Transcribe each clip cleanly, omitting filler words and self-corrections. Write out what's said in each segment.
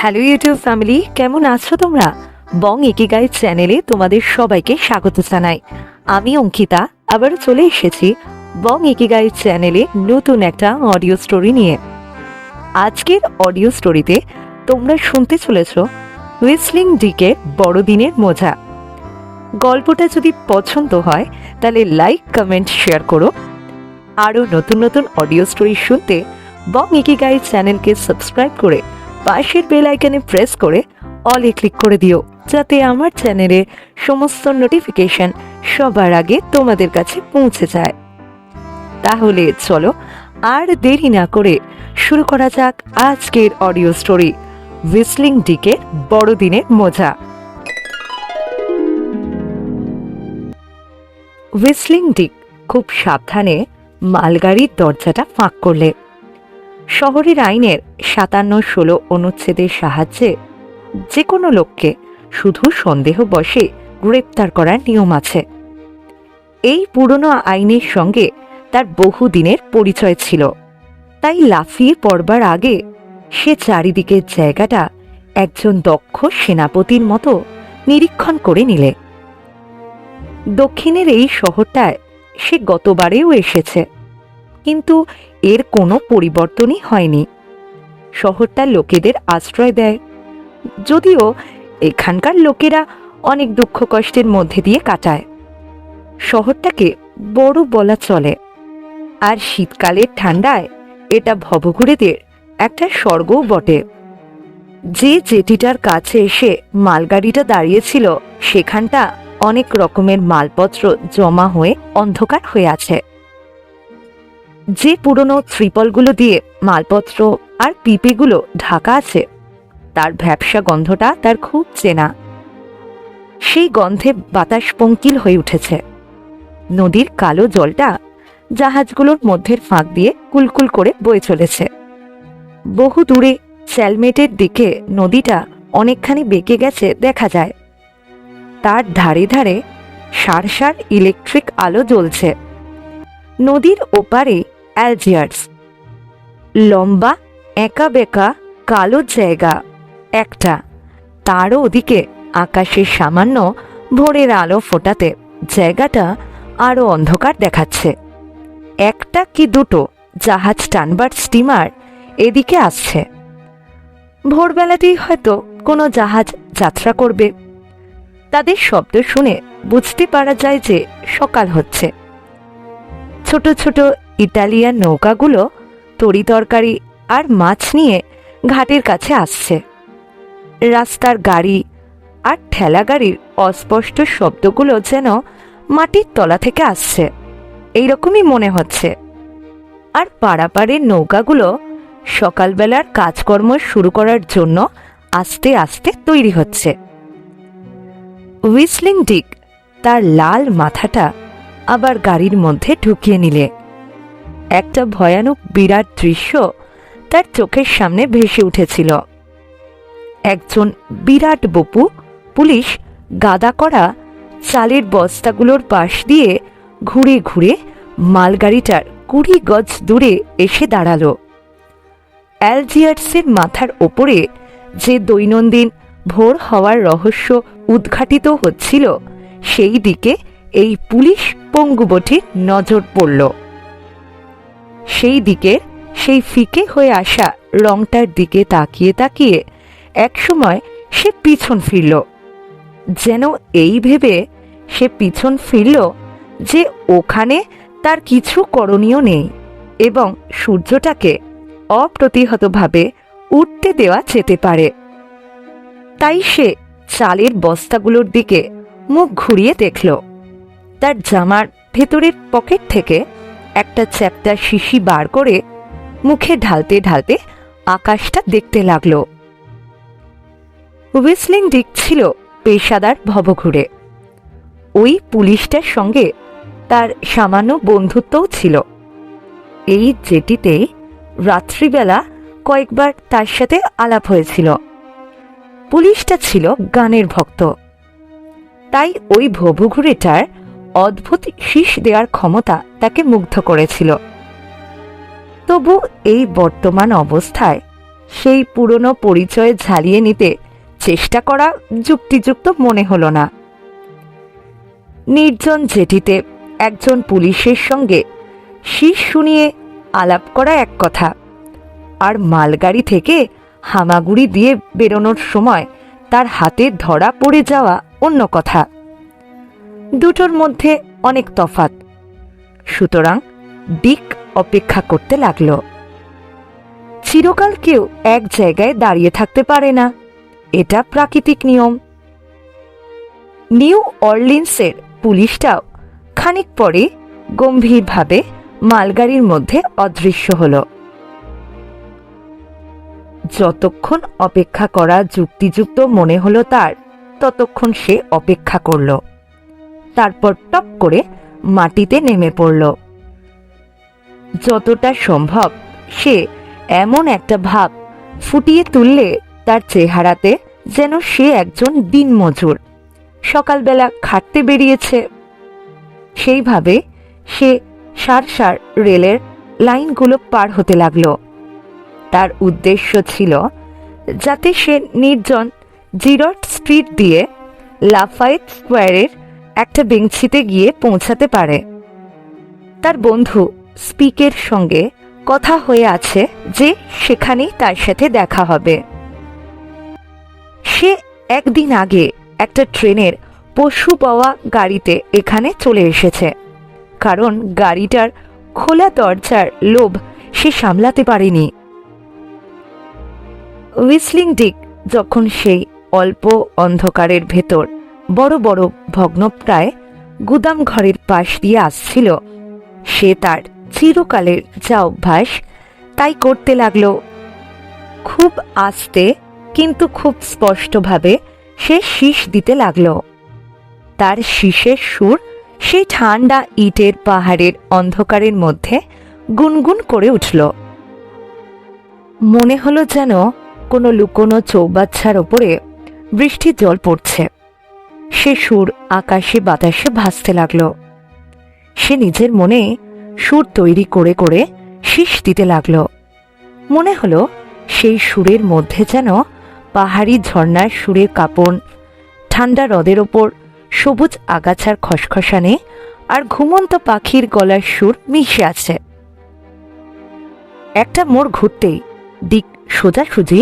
Hello YouTube family, কেমন আছো তোমরা? বং ইকিগাই চ্যানেলে তোমাদের সবাইকে স্বাগত জানাই। আমি অঙ্কিতা আবারও চলে এসেছি বং ইকিগাই চ্যানেলে নতুন একটা অডিও স্টোরি নিয়ে। আজকের অডিও স্টোরিতে তোমরা শুনতে চলেছ হুইসলিং ডিকের বড়দিনের মজা। গল্পটা যদি পছন্দ হয় তাহলে লাইক, কমেন্ট, শেয়ার করো। আরও নতুন নতুন অডিও স্টোরি শুনতে বং ইকিগাই চ্যানেলকে সাবস্ক্রাইব করে পাশের বেল আইকনে প্রেস করে অলে ক্লিক করে দিও, যাতে আমার চ্যানেলের সমস্ত নোটিফিকেশন সবার আগে তোমাদের কাছে পৌঁছে যায়। তাহলে চলো আর দেরি না করে শুরু করা যাক আজকের অডিও স্টোরি, হুইসলিং ডিকের বড়দিনের মজা। হুইসলিং ডিক খুব সাবধানে মালগাড়ির দরজাটা ফাঁক করলে। শহরের আইনের 57-16 অনুচ্ছেদের সাহায্যে যে কোনো লোককে শুধু সন্দেহ বশে গ্রেপ্তার করার নিয়ম আছে। এই পুরনো আইনের সঙ্গে তার বহুদিনের পরিচয় ছিল, তাই লাফিয়ে পড়বার আগে সে চারিদিকের জায়গাটা একজন দক্ষ সেনাপতির মতো নিরীক্ষণ করে নিলে। দক্ষিণের এই শহরটায় সে গতবারেও এসেছে, কিন্তু এর কোনো পরিবর্তনই হয়নি। শহরটার লোকেদের আশ্রয় দেয়, যদিও এখানকার লোকেরা অনেক দুঃখ কষ্টের মধ্যে দিয়ে কাটায়। শহরটাকে বড় বলা চলে, আর শীতকালের ঠান্ডায় এটা ভবঘুরেদের একটা স্বর্গও বটে। যে জেটিটার কাছে এসে মালগাড়িটা দাঁড়িয়েছিল সেখানটা অনেক রকমের মালপত্র জমা হয়ে অন্ধকার হয়ে আছে। যে পুরনো ত্রিপলগুলো দিয়ে মালপত্র আর পিপেগুলো ঢাকা আছে তার ভ্যাপসা গন্ধটা তার খুব চেনা। সেই গন্ধে বাতাস পঙ্কিল হয়ে উঠেছে। নদীর কালো জলটা জাহাজগুলোর মধ্যের ফাঁক দিয়ে কুলকুল করে বয়ে চলেছে। বহু দূরে চ্যালমেটের দিকে নদীটা অনেকখানি বেঁকে গেছে দেখা যায়। তার ধারে ধারে সার সার ইলেকট্রিক আলো জ্বলছে। নদীর ওপারে অ্যালজিয়ার্স, লম্বা একা বেঁকা কালো জায়গা একটা, তারও ওদিকে আকাশের সামান্য ভোরের আলো ফোটাতে জায়গাটা আরও অন্ধকার দেখাচ্ছে। একটা কি দুটো জাহাজ টানবার স্টিমার এদিকে আসছে। ভোরবেলাতেই হয়তো কোনো জাহাজ যাত্রা করবে। তাদের শব্দ শুনে বুঝতে পারা যায় যে সকাল হচ্ছে। ছোট ছোট ইতালিয়ান নৌকাগুলো তরি তরকারি আর মাছ নিয়ে ঘাটের কাছে আসছে। রাস্তার গাড়ি আর ঠেলা গাড়ির অস্পষ্ট শব্দগুলো যেন মাটির তলা থেকে আসছে, এইরকমই মনে হচ্ছে। আর পাড়াপাড়ের নৌকাগুলো সকালবেলার কাজকর্ম শুরু করার জন্য আস্তে আস্তে তৈরি হচ্ছে। হুইসলিং ডিক তার লাল মাথাটা আবার গাড়ির মধ্যে ঢুকিয়ে নিলে। একটা ভয়ানক বিরাট দৃশ্য তার চোখের সামনে ভেসে উঠেছিল। একজন বিরাট বপু পুলিশ গাদা করা চালের বস্তাগুলোর পাশ দিয়ে ঘুরে ঘুরে মালগাড়িটার 20 গজ দূরে এসে দাঁড়ালো। অ্যালজিয়ার্সের মাথার ওপরে যে দৈনন্দিন ভোর হওয়ার রহস্য উদ্ঘাটিত হচ্ছিল সেই দিকে এই পুলিশ পঙ্গুবটির নজর পড়ল। সেই দিকে সেই ফিকে হয়ে আসা রংটার দিকে তাকিয়ে তাকিয়ে একসময় সে পিছন ফিরল। যেন এই ভেবে সে পিছন ফিরল যে ওখানে তার কিছু করণীয় নেই এবং সূর্যটাকে অপ্রতিহতভাবে উঠতে দেওয়া যেতে পারে। তাই সে চালের বস্তাগুলোর দিকে মুখ ঘুরিয়ে দেখল। তার জামার ভেতরের পকেট থেকে একটা চ্যাপ্টা শিশি বার করে মুখে ঢালতে ঢালতে আকাশটা দেখতে লাগলো। হুইসলিং ডিক ছিল পেশাদার ভবঘুরে। ওই পুলিশটার সঙ্গে তার সামান্য বন্ধুত্বও ছিল। এই জেটিতে রাত্রিবেলা কয়েকবার তার সাথে আলাপ হয়েছিল। পুলিশটা ছিল গানের ভক্ত, তাই ওই ভবঘুরেটার অদ্ভুত শীষ দেওয়ার ক্ষমতা তাকে মুগ্ধ করেছিল। তবু এই বর্তমান অবস্থায় সেই পুরনো পরিচয় ঝালিয়ে নিতে চেষ্টা করা যুক্তিযুক্ত মনে হলো না। নির্জন জেটিতে একজন পুলিশের সঙ্গে শীষ শুনিয়ে আলাপ করা এক কথা, আর মালগাড়ি থেকে হামাগুড়ি দিয়ে বেরোনোর সময় তার হাতে ধরা পড়ে যাওয়া অন্য কথা। দুটোর মধ্যে অনেক তফাৎ। সুতরাং ডিক অপেক্ষা করতে লাগল। চিরকাল কেউ এক জায়গায় দাঁড়িয়ে থাকতে পারে না, এটা প্রাকৃতিক নিয়ম। নিউ অরলিন্সের পুলিশটাও খানিক পরে গম্ভীরভাবে মালগাড়ির মধ্যে অদৃশ্য হল। যতক্ষণ অপেক্ষা করা যুক্তিযুক্ত মনে হলো তার, ততক্ষণ সে অপেক্ষা করল। তারপর টপ করে মাটিতে নেমে পড়ল। যতটা সম্ভব সে এমন একটা ভাব ফুটিয়ে তুললে তার চেহারাতে যেন সে একজন দিনমজুর, সকালবেলা খাটতে বেরিয়েছে। সেইভাবে সে সার সার রেলের লাইনগুলো পার হতে লাগল। তার উদ্দেশ্য ছিল যাতে সে নির্জন জিরট স্ট্রিট দিয়ে লাফায়েত স্কোয়ারের একটা বেঞ্চিতে গিয়ে পৌঁছাতে পারে। তার বন্ধু স্পিকের সঙ্গে কথা হয়ে আছে যে সেখানেই তার সাথে দেখা হবে। সে একদিন আগে একটা ট্রেনের পশু পাওয়া গাড়িতে এখানে চলে এসেছে, কারণ গাড়িটার খোলা দরজার লোভ সে সামলাতে পারেনি। হুইসলিং ডিক যখন সেই অল্প অন্ধকারের ভেতর বড় বড় ভগ্নপ্রায় গুদাম ঘরের পাশ দিয়ে আসছিল, সে তার চিরকালের যা অভ্যাস তাই করতে লাগল। খুব আস্তে কিন্তু খুব স্পষ্টভাবে সে শীষ দিতে লাগল। তার শীষের সুর সেই ঠান্ডা ইটের পাহাড়ের অন্ধকারের মধ্যে গুনগুন করে উঠল। মনে হলো যেন কোনো লুকোনো চৌবাচ্চার ওপরে বৃষ্টির জল পড়ছে। সে সুর আকাশে বাতাসে ভাসতে লাগল। সে নিজের মনে সুর তৈরি করে করে শীষ দিতে লাগল। মনে হলো সেই সুরের মধ্যে যেন পাহাড়ি ঝর্ণার সুরের কাঁপন, ঠান্ডা হ্রদের ওপর সবুজ আগাছার খসখসানে আর ঘুমন্ত পাখির গলার সুর মিশে আছে। একটা মোড় ঘুরতেই ডিক সোজাসুজি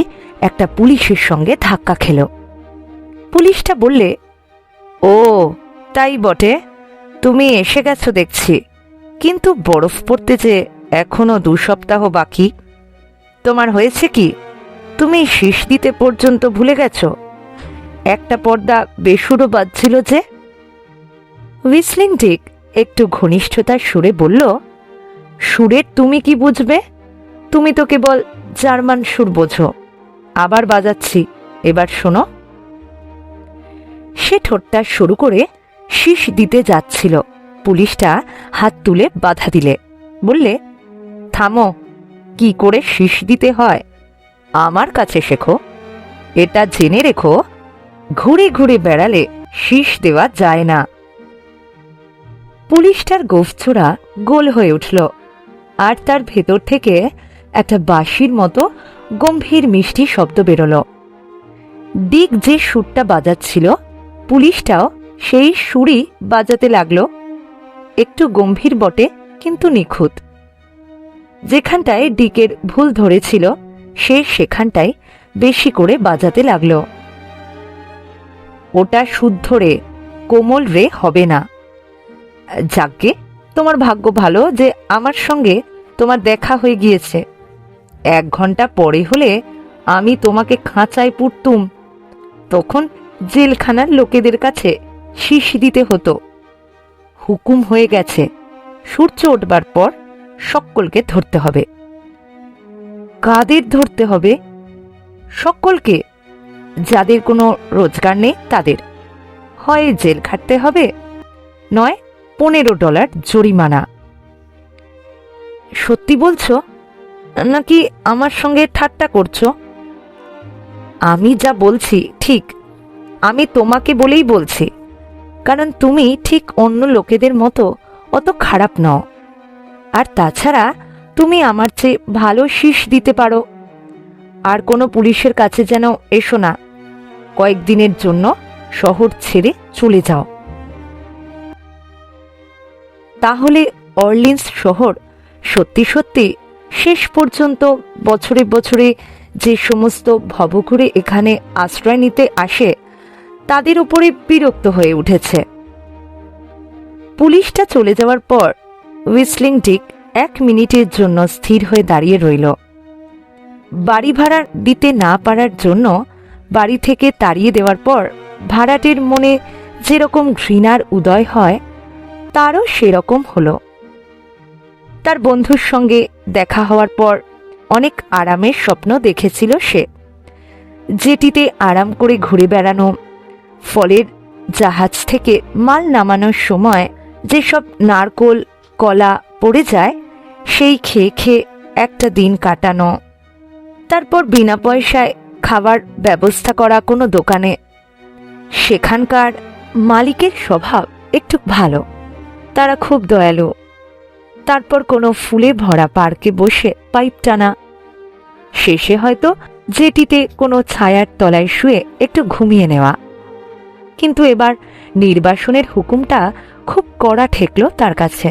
একটা পুলিশের সঙ্গে ধাক্কা খেল। পুলিশটা বললে, ও তাই বটে, তুমি এসে গেছো দেখছি, কিন্তু বরফ পড়তে যে এখনো 2 সপ্তাহ বাকি। তোমার হয়েছে কি, তুমি শীষ দিতে পর্যন্ত ভুলে গেছ? একটা পর্দা বেসুরো বাজছিল যে। হুইসলিং ডিক একটু ঘনিষ্ঠতার সুরে বলল, সুরের তুমি কি বুঝবে? তুমি তো কেবল জার্মান সুর বোঝো। আবার বাজাচ্ছি, এবার শোনো। সে ঠোঁটটা শুরু করে শীষ দিতে যাচ্ছিল। পুলিশটা হাত তুলে বাধা দিলে, বললে, থামো, কি করে শীষ দিতে হয় আমার কাছে শেখো। এটা জেনে রেখো, ঘুরে ঘুরে বেড়ালে শীষ দেওয়া যায় না। পুলিশটার গোফচোরা গোল হয়ে উঠল, আর তার ভেতর থেকে একটা বাঁশির মতো গম্ভীর মিষ্টি শব্দ বেরোল। ডিক যে সুরটা বাজাচ্ছিল, পুলিশটাও সেই সুরই বাজাতে লাগলো। একটু গম্ভীর বটে, কিন্তু নিখুঁত। যেখানটায় ডিকের ভুল ধরেছিল সে সেখানটায় বেশি করে বাজাতে লাগলো। ওটা শুদ্ধ রে, কোমল রে হবে না। যাকগে, তোমার ভাগ্য ভালো যে আমার সঙ্গে তোমার দেখা হয়ে গিয়েছে। 1 ঘন্টা পরে হলে আমি তোমাকে খাঁচায় পুরতুম, তখন জেলখানার লোকেদের কাছে শীষ দিতে হতো। হুকুম হয়ে গেছে, সূর্য উঠবার পর সকলকে ধরতে হবে। কাদের ধরতে হবে? সকলকে, যাদের কোনো রোজগার নেই তাদের। হয় জেল খাটতে হবে, নয় $15 জরিমানা। সত্যি বলছো নাকি আমার সঙ্গে ঠাট্টা করছো? আমি যা বলছি ঠিক, আমি তোমাকে বলেই বলছি, কারণ তুমি ঠিক অন্য লোকেদের মতো অত খারাপ নও। আর তাছাড়া তুমি আমার চেয়ে ভালো শীষ দিতে পারো। আর কোনো পুলিশের কাছে যেন এসো না। কয়েকদিনের জন্য শহর ছেড়ে চলে যাও। তাহলে অর্লিন্স শহর সত্যি সত্যি শেষ পর্যন্ত বছরে বছরে যে সমস্ত ভবঘুরে এখানে আশ্রয় নিতে আসে তাদের উপরে বিরক্ত হয়ে উঠেছে। পুলিশটা চলে যাওয়ার পর হুইসলিং ডিক 1 মিনিটের জন্য স্থির হয়ে দাঁড়িয়ে রইল। বাড়ি ভাড়া দিতে না পারার জন্য বাড়ি থেকে তাড়িয়ে দেওয়ার পর ভাড়াটের মনে যেরকম ঘৃণার উদয় হয় তারও সেরকম হলো। তার বন্ধুর সঙ্গে দেখা হওয়ার পর অনেক আরামের স্বপ্ন দেখেছিল সে, যেটিতে আরাম করে ঘুরে বেড়ানো, ফলের জাহাজ থেকে মাল নামানোর সময় যেসব নারকোল কলা পড়ে যায় সেই খেয়ে খেয়ে একটা দিন কাটানো, তারপর বিনা পয়সায় খাবার ব্যবস্থা করা কোনো দোকানে। সেখানকার মালিকের স্বভাব একটু ভালো, তারা খুব দয়ালু। তারপর কোনো ফুলে ভরা পার্কে বসে পাইপ টানা, শেষে হয়তো যেটিতে কোনো ছায়ার তলায় শুয়ে একটু ঘুমিয়ে নেওয়া। কিন্তু এবার নির্বাসনের হুকুমটা খুব কড়া ঠেকল তার কাছে,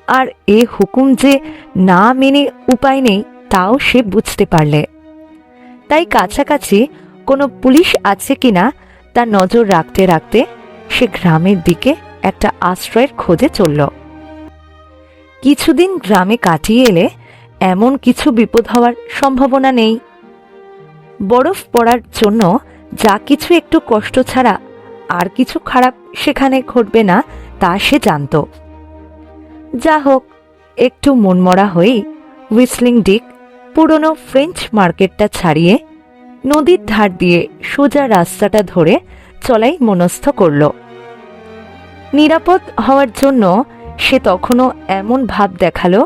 আর এ হুকুম যে না মেনে উপায় নেই তাও সে বুঝতে পারলে। তাই কাছাকাছি কোনো পুলিশ আছে কিনা তার নজর রাখতে রাখতে সে গ্রামের দিকে একটা আশ্রয়ের খোঁজে চলল। কিছুদিন গ্রামে কাটিয়ে এলে এমন কিছু বিপদ হওয়ার সম্ভাবনা নেই। বরফ পড়ার জন্য যা কিছু একটু কষ্ট ছাড়া আর কিছু খারাপ সেখানে ঘটবে না তা সে জানত। যা হোক, একটু মনমরা হয়েই হুইসলিং ডিক পুরনো ফ্রেঞ্চ মার্কেটটা ছাড়িয়ে নদীর ধার দিয়ে সোজা রাস্তাটা ধরে চলাই মনস্থ করল। নিরাপদ হওয়ার জন্য সে তখনও এমন ভাব দেখালো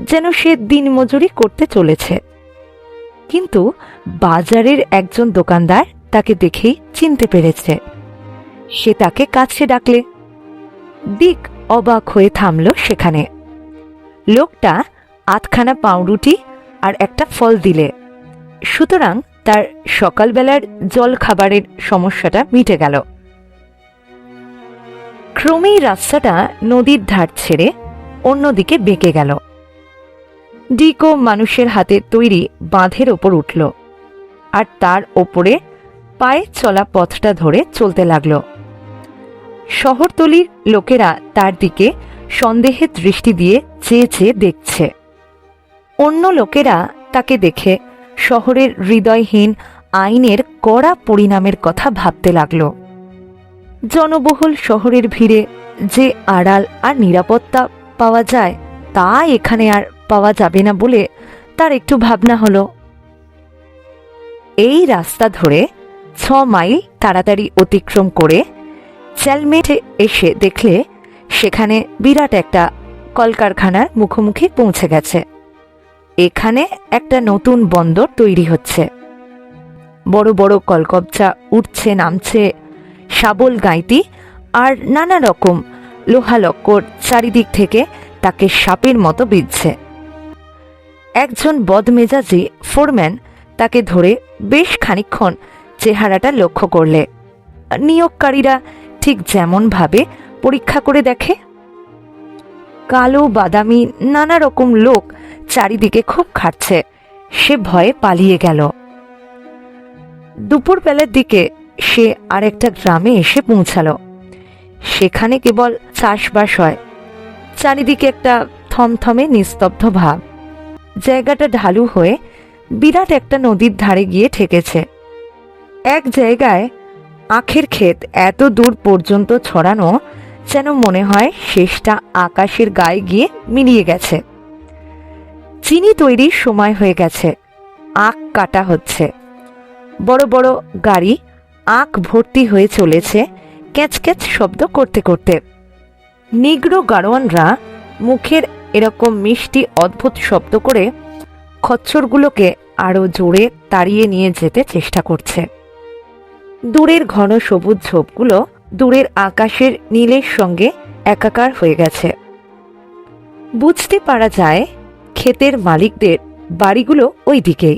যেন সে দিনমজুরি করতে চলেছে। কিন্তু বাজারের একজন দোকানদার তাকে দেখেই চিনতে পেরেছে। সে তাকে কাছে ডাকলে ডিক অবাক হয়ে থামল সেখানে। লোকটা 8খানা পাউরুটি আর একটা ফল দিলে, সুতরাং তার সকালবেলার জল খাবারের সমস্যাটা মিটে গেল। ক্রমেই রাস্তাটা নদীর ধার ছেড়ে অন্যদিকে বেঁকে গেল। ডিকও মানুষের হাতে তৈরি বাঁধের ওপর উঠল আর তার ওপরে পায়ে চলা পথটা ধরে চলতে লাগল। শহরতলির লোকেরা তার দিকে সন্দেহের দৃষ্টি দিয়ে চেয়ে চেয়ে দেখছে। অন্য লোকেরা তাকে দেখে শহরের হৃদয়হীন আইনের কড়া পরিণামের কথা ভাবতে লাগল। জনবহুল শহরের ভিড়ে যে আড়াল আর নিরাপত্তা পাওয়া যায় তা এখানে আর পাওয়া যাবে না বলে তার একটু ভাবনা হলো। এই রাস্তা ধরে 6 মাইল তাড়াতাড়ি অতিক্রম করে চ্যালমেটে এসে দেখলে সেখানে বিরাট একটা কলকারখানার মুখোমুখি পৌঁছে গেছে। এখানে একটা নতুন বন্দর তৈরি হচ্ছে। বড় বড় কলকবজা উঠছে নামছে, শাবল গাঁইতি আর নানা রকম লোহালক্কর চারিদিক থেকে তাকে সাপের মতো বিঁধছে। একজন বদমেজাজি ফোরম্যান তাকে ধরে বেশ খানিকক্ষণ চেহারাটা লক্ষ্য করলে। নিয়োগকারীরা ঠিক যেমন ভাবে পরীক্ষা করে দেখে। কালো বাদামি নানা রকম লোক চারিদিকে খুব খাটছে, সে ভয়ে পালিয়ে গেল। দুপুরবেলার দিকে সে আরেকটা গ্রামে এসে পৌঁছালো। সেখানে কেবল চাষবাস হয়। চারিদিকে একটা থমথমে নিস্তব্ধ ভাব। জায়গাটা ঢালু হয়ে বিরাট একটা নদীর ধারে গিয়ে ঠেকেছে। এক জায়গায় আখের ক্ষেত এত দূর পর্যন্ত ছড়ানো যেন মনে হয় শেষটা আকাশের গায়ে গিয়ে মিলিয়ে গেছে। চিনি তৈরির সময় হয়ে গেছে, আখ কাটা হচ্ছে। বড় বড় গাড়ি আখ ভর্তি হয়ে চলেছে ক্যাচ ক্যাচ শব্দ করতে করতে। নিগ্রো গাড়োয়ানরা মুখের এরকম মিষ্টি অদ্ভুত শব্দ করে খচ্চরগুলোকে আরো জোরে তাড়িয়ে নিয়ে যেতে চেষ্টা করছে। দূরের ঘন সবুজ ঝোপগুলো দূরের আকাশের নীলের সঙ্গে একাকার হয়ে গেছে। বুঝতে পারা যায় ক্ষেতের মালিকদের বাড়িগুলো ওই দিকেই।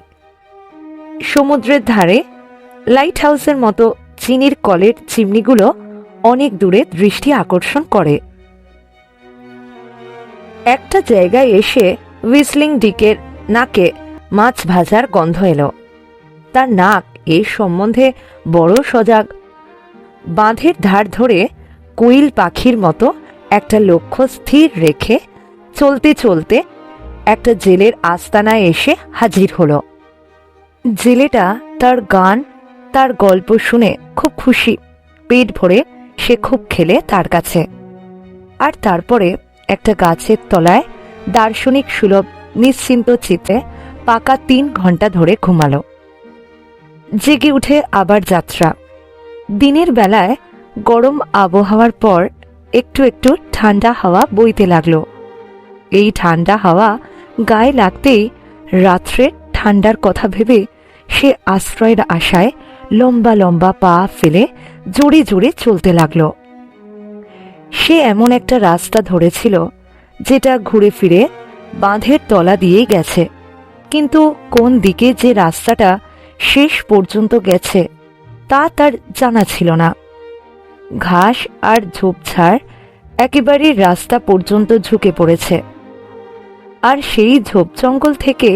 সমুদ্রের ধারে লাইট হাউসের মতো চিনির কলের চিমনিগুলো অনেক দূরে দৃষ্টি আকর্ষণ করে। একটা জায়গায় এসে হুইসলিং ডিকের নাকে মাছ ভাজার গন্ধ এলো। তার নাক এ সম্বন্ধে বড় সজাগ। বাঁধের ধার ধরে কোয়েল পাখির মতো একটা লক্ষ্য স্থির রেখে চলতে চলতে একটা জেলের আস্তানায় এসে হাজির হলো। জেলেটা তার গান, তার গল্প শুনে খুব খুশি। পেট ভরে সে খুব খেলে তার কাছে। আর তারপরে একটা গাছের তলায় দার্শনিক সুলভ নিশ্চিন্ত চিত্তে পাকা 3 ঘন্টা ধরে ঘুমালো। জেগে উঠে আবার যাত্রা। দিনের বেলায় গরম আবহাওয়ার পর একটু একটু ঠান্ডা হাওয়া বইতে লাগলো। এই ঠান্ডা হাওয়া গায়ে লাগতেই রাত্রে ঠান্ডার কথা ভেবে সে আশ্রয়ের আশায় লম্বা লম্বা পা ফেলে জোরে জোরে চলতে লাগলো। সে এমন একটা রাস্তা ধরেছিল যেটা ঘুরে ফিরে বাঁধের তলা দিয়েই গেছে, কিন্তু কোন দিকে যে রাস্তাটা শেষ পর্যন্ত গেছে তা তার জানা ছিল না। ঘাস আর ঝোপঝাড় একেবারে রাস্তা পর্যন্ত ঝুঁকে পড়েছে, আর সেই ঝোপ জঙ্গল থেকে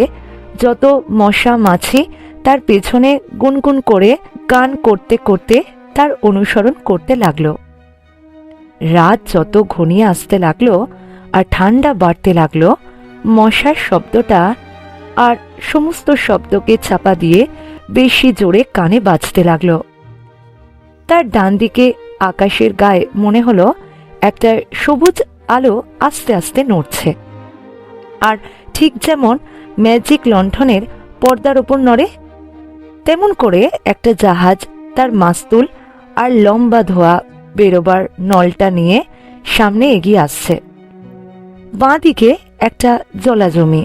যত মশা মাছি তার পেছনে গুনগুন করে গান করতে করতে তার অনুসরণ করতে লাগলো। রাত যত ঘনিয়ে আসতে লাগলো আর ঠান্ডা বাড়তে লাগলো, মশার শব্দটা আর সমস্ত শব্দকে চাপা দিয়ে বেশি জোরে কানে বাজতে লাগলো। তার ডান দিকে আকাশের গায়ে মনে হলো একটা সবুজ আলো আস্তে আস্তে নড়ছে, আর ঠিক যেমন ম্যাজিক লণ্ঠনের পর্দার ওপর নড়ে তেমন করে একটা জাহাজ তার মাস্তুল আর লম্বা ধোয়া বেরোবার নলটা নিয়ে সামনে এগিয়ে আসছে। বাঁ দিকে একটা জলাজমি,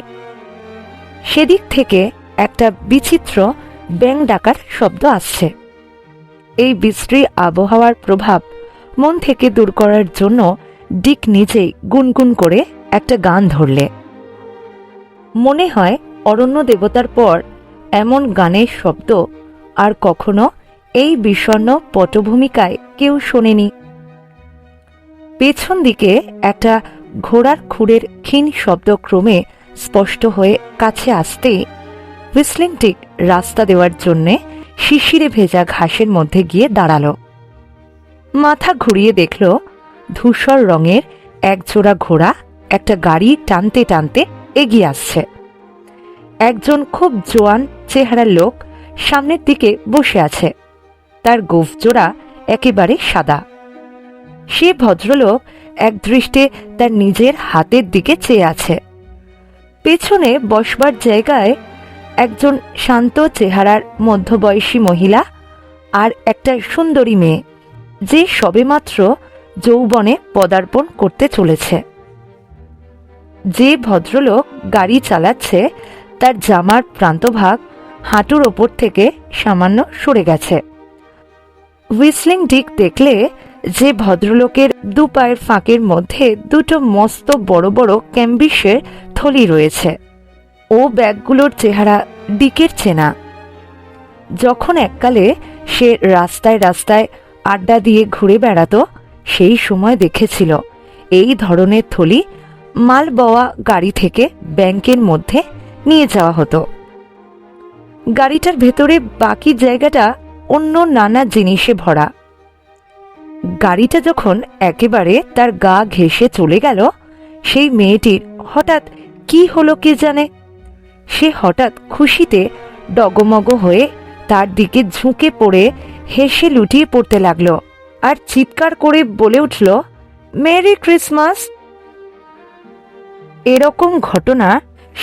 সেদিক থেকে একটা বিচিত্র ব্যাঙ ডাকার শব্দ আসছে। এই বিশ্রী আবহাওয়ার প্রভাব মন থেকে দূর করার জন্য ডিক নিজেই গুনগুন করে একটা গান ধরলে। মনে হয় অরণ্য দেবতার পর এমন গানের শব্দ আর কখনো এই বিষণ্ণ পটভূমিকায় কেউ শোনেনি। পেছন দিকে একটা ঘোড়ার খুঁড়ের ক্ষীণ শব্দ ক্রমে স্পষ্ট হয়ে কাছে আসতেই হুইসলিং ডিক রাস্তা দেওয়ার জন্যে শিশিরে ভেজা ঘাসের মধ্যে গিয়ে দাঁড়ালো। মাথা ঘুরিয়ে দেখল ধূসর রঙের একজোড়া ঘোড়া একটা গাড়ি টানতে টানতে এগিয়ে আসছে। একজন খুব জোয়ান চেহারার লোক সামনের দিকে বসে আছে। তার গোঁফজোড়া একেবারে সাদা। সে ভদ্রলোক এক দৃষ্টে তার নিজের হাতের দিকে চেয়ে আছে। পেছনে বসবার জায়গায় একজন শান্ত চেহারার মধ্যবয়সী মহিলা আর একটা সুন্দরী মেয়ে, যে সবেমাত্র যৌবনে পদার্পণ করতে চলেছে। যে ভদ্রলোক গাড়ি চালাচ্ছে তার জামার প্রান্তভাগ হাঁটুর ওপর থেকে সামান্য সরে গেছে। হুইসলিং ডিক দেখলে যে ভদ্রলোকের 2 পায়ের ফাঁকের মধ্যে 2টো মস্ত বড় বড় ক্যাম্বিসের থলি রয়েছে। ও ব্যাগগুলোর চেহারা ডিকের চেনা। যখন এককালে সে রাস্তায় রাস্তায় আড্ডা দিয়ে ঘুরে বেড়াতো সেই সময় দেখেছিল এই ধরনের থলি মাল বওয়া গাড়ি থেকে ব্যাংকের মধ্যে নিয়ে যাওয়া হতো। গাড়িটার ভেতরে বাকি জায়গাটা অন্য নানা জিনিসে ভরা। গাড়িটা যখন একেবারে তার গা ঘেঁষে চলে গেল, সেই মেয়েটির হঠাৎ কি হলো কে জানে, সে হঠাৎ খুশিতে ডগমগ হয়ে তার দিকে ঝুঁকে পড়ে হেসে লুটিয়ে পড়তে লাগলো আর চিৎকার করে বলে উঠল, মেরি ক্রিসমাস। এরকম ঘটনা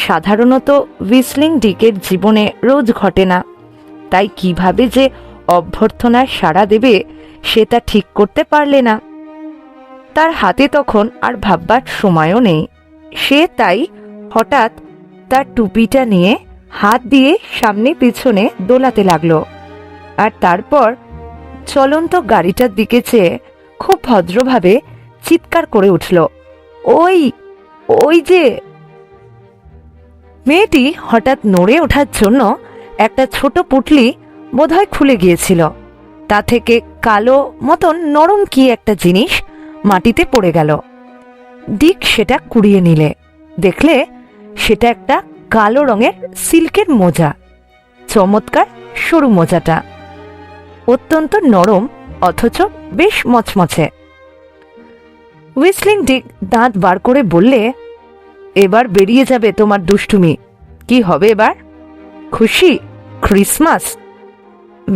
সাধারণত হুইসলিং ডিকের জীবনে রোজ ঘটে না, তাই কিভাবে যে অভ্যর্থনার সাড়া দেবে সেটা ঠিক করতে পারলে না। তার হাতে তখন আর ভাববার সময়ও নেই। সে তাই হঠাৎ তার টুপিটা নিয়ে হাত দিয়ে সামনে পিছনে দোলাতে লাগলো, আর তারপর চলন্ত গাড়িটার দিকে চেয়ে খুব ভদ্রভাবে চিৎকার করে উঠল, ওই ওই যে। মেয়েটি হঠাৎ নড়ে ওঠার জন্য একটা ছোট পুঁটলি বোধহয় খুলে গিয়েছিল। তা থেকে কালো মতন নরম কি একটা জিনিস মাটিতে পড়ে গেল। ডিক সেটা কুড়িয়ে নিলে দেখলে সেটা একটা কালো রঙের সিল্কের মোজা। চমৎকার সরু মোজাটা, অত্যন্ত নরম অথচ বেশ মচমচে। হুইসলিং ডিক দাঁত বার করে বললে, এবার বেরিয়ে যাবে তোমার দুষ্টুমি। কি হবে এবার? খুশি? ক্রিসমাস?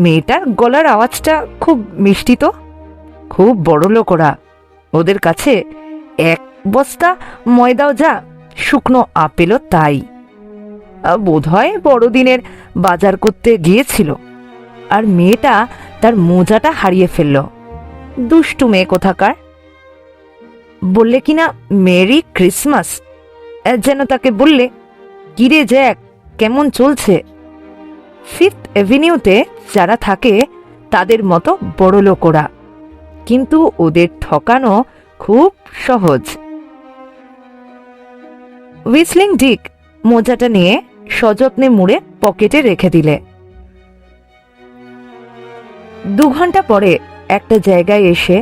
মেয়েটার গলার আওয়াজটা খুব মিষ্টি তো। খুব বড় লোক ওরা, ওদের কাছে এক বস্তা ময়দাও যা, শুকনো আপেলও তাই। বোধহয় বড়দিনের বাজার করতে গিয়েছিল আর মেয়েটা তার মোজাটা হারিয়ে ফেলল। দুষ্টু মেয়ে কোথাকার। বললে কিনা মেরি ক্রিসমাস, যেন তাকে বললে, কিরে জ্যাক, কেমন চলছে? ফিফথ এভিনিউতে যারা থাকে তাদের মতো বড় লোক ওরা, কিন্তু ওদের ঠকানো খুব সহজ। হুইসলিং ডিক মোজাটা নিয়ে সযত্নে মুড়ে পকেটে রেখে দিলে। 2 ঘন্টা পরে একটা জায়গায় এসে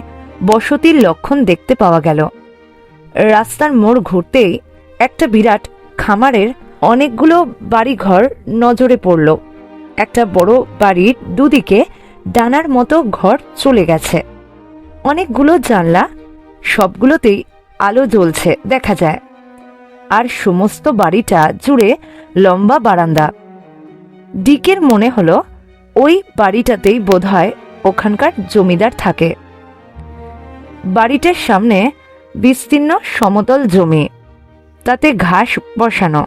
বসতির লক্ষণ দেখতে পাওয়া গেল। রাস্তার মোড় ঘুরতেই একটা বিরাট খামারের অনেকগুলো বাড়িঘর নজরে পড়ল। একটা বড় বাড়ির দুদিকে ডানার মতো ঘর চলে গেছে। অনেকগুলো জানলা, সবগুলোতেই আলো জ্বলছে দেখা যায়, আর সমস্ত বাড়িটা জুড়ে লম্বা বারান্দা। ডিকের মনে হলো ওই বাড়িটাতেই বোধহয় ওখানকার জমিদার থাকে। বাড়িটার সামনে বিস্তীর্ণ সমতল জমি, তাতে ঘাস বসানো।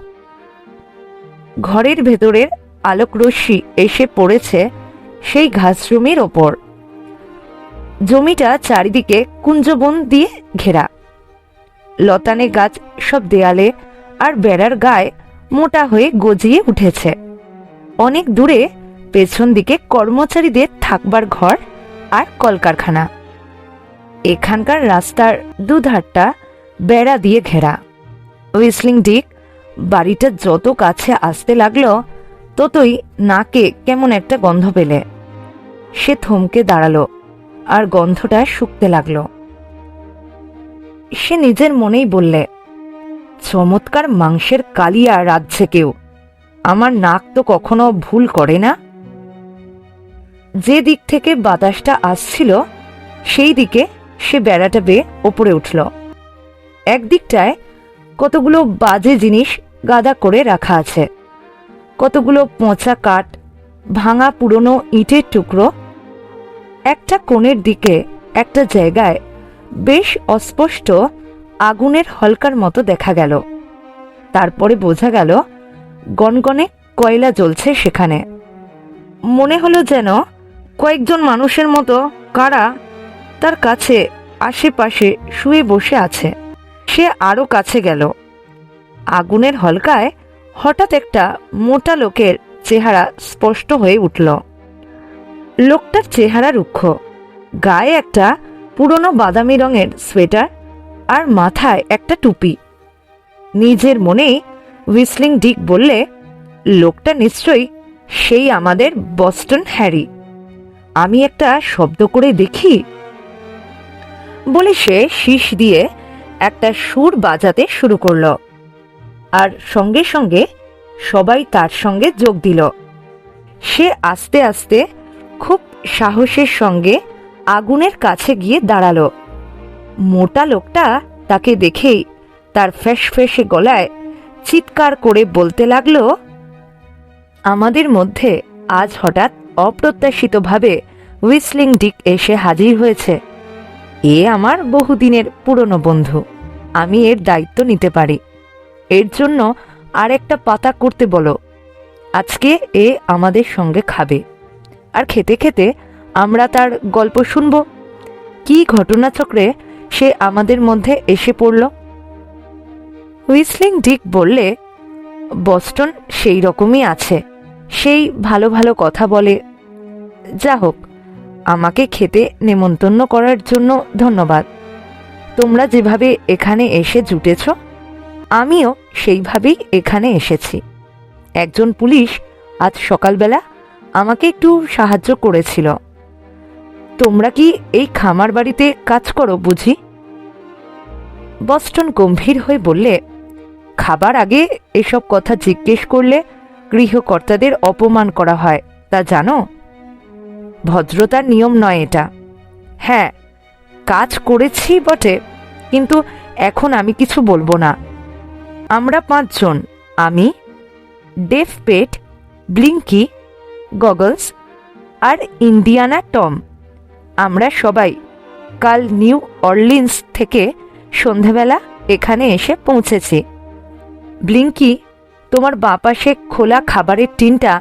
ঘরের ভেতরের আলোকরশ্মি এসে পড়েছে সেই ঘাস জমির ওপর। জমিটা চারিদিকে কুঞ্জবন দিয়ে ঘেরা। লতানে গাছ সব দেয়ালে আর বেড়ার গায়ে মোটা হয়ে গজিয়ে উঠেছে। অনেক দূরে পেছন দিকে কর্মচারীদের থাকবার ঘর আর কলকারখানা। এখানকার রাস্তার দুধারটা বেড়া দিয়ে ঘেরা। হুইসলিং ডিক বাড়িটা যত কাছে আসতে লাগলো ততই নাকে কেমন একটা গন্ধ পেলে। সে থমকে দাঁড়ালো আর গন্ধটা শুকতে লাগলো। সে নিজের মনেই বললে, চমৎকার মাংসের কালিয়া রাঁধছে কেউ। আমার নাক তো কখনো ভুল করে না। যে দিক থেকে বাতাসটা আসছিল সেই দিকে সে বেড়াটা বেয়ে ওপরে উঠল। একদিকটায় কতগুলো বাজে জিনিস গাদা করে রাখা আছে, কতগুলো পচা কাঠ, ভাঙা পুরনো ইটের টুকরো। একটা কোণের দিকে একটা জায়গায় বেশ অস্পষ্ট আগুনের হলকার মতো দেখা গেল। তারপরে বোঝা গেল গনগনে কয়লা জ্বলছে সেখানে। মনে হলো যেন কয়েকজন মানুষের মতো কারা তার কাছে আশেপাশে শুয়ে বসে আছে। সে আরো কাছে গেল। আগুনের হলকায় হঠাৎ একটা মোটা লোকের চেহারা স্পষ্ট হয়ে উঠল। লোকটার চেহারা রুক্ষ, গায়ে একটা পুরনো বাদামি রঙের সোয়েটার আর মাথায় একটা টুপি। নিজের মনেই হুইসলিং ডিক বললে, লোকটা নিশ্চয়ই সেই আমাদের বস্টন হ্যারি। আমি একটা শব্দ করে দেখি বলে সে শীষ দিয়ে একটা সুর বাজাতে শুরু করল, আর সঙ্গে সঙ্গে সবাই তার সঙ্গে যোগ দিল। সে আস্তে আস্তে খুব সাহসের সঙ্গে আগুনের কাছে গিয়ে দাঁড়ালো। মোটা লোকটা তাকে দেখেই তার ফ্যাঁসফ্যাঁসে গলায় চিৎকার করে বলতে লাগলো, আমাদের মধ্যে আজ হঠাৎ অপ্রত্যাশিতভাবে হুইসলিং ডিক এসে হাজির হয়েছে। এ আমার বহুদিনের পুরনো বন্ধু। আমি এর দায়িত্ব নিতে পারি। এর জন্য আর একটা পাতা করতে বলো। আজকে এ আমাদের সঙ্গে খাবে, আর খেতে খেতে আমরা তার গল্প শুনব, কি ঘটনাচক্রে সে আমাদের মধ্যে এসে পড়ল। হুইসলিং ডিক বললে, বস্টন সেই রকমই আছে, সেই ভালো ভালো কথা বলে। যা হোক, আমাকে খেতে নেমন্তন্ন করার জন্য ধন্যবাদ। তোমরা যেভাবে এখানে এসে জুটেছ, আমিও সেইভাবেই এখানে এসেছি। একজন পুলিশ আজ সকালবেলা আমাকে একটু সাহায্য করেছিল। তোমরা কি এই খামার বাড়িতে কাজ করো বুঝি? বস্টন গম্ভীর হয়ে বললে, খাবার আগে এসব কথা জিজ্ঞেস করলে গৃহকর্তাদের অপমান করা হয়, তা জানো? ভদ্রতার নিয়ম নয় এটা। হ্যাঁ, কাজ করেছি বটে, কিন্তু এখন আমি কিছু বলবো না। আমরা 5 জন, আমি, ডেভ পেট, ব্লিঙ্কি, গগলস আর ইন্ডিয়ানা টম, আমরা সবাই কাল নিউ অরলিন্স থেকে সন্ধেবেলা এখানে এসে পৌঁছেছি। ব্লিঙ্কি, তোমার বাঁ পাশে খোলা খাবারের টিনটা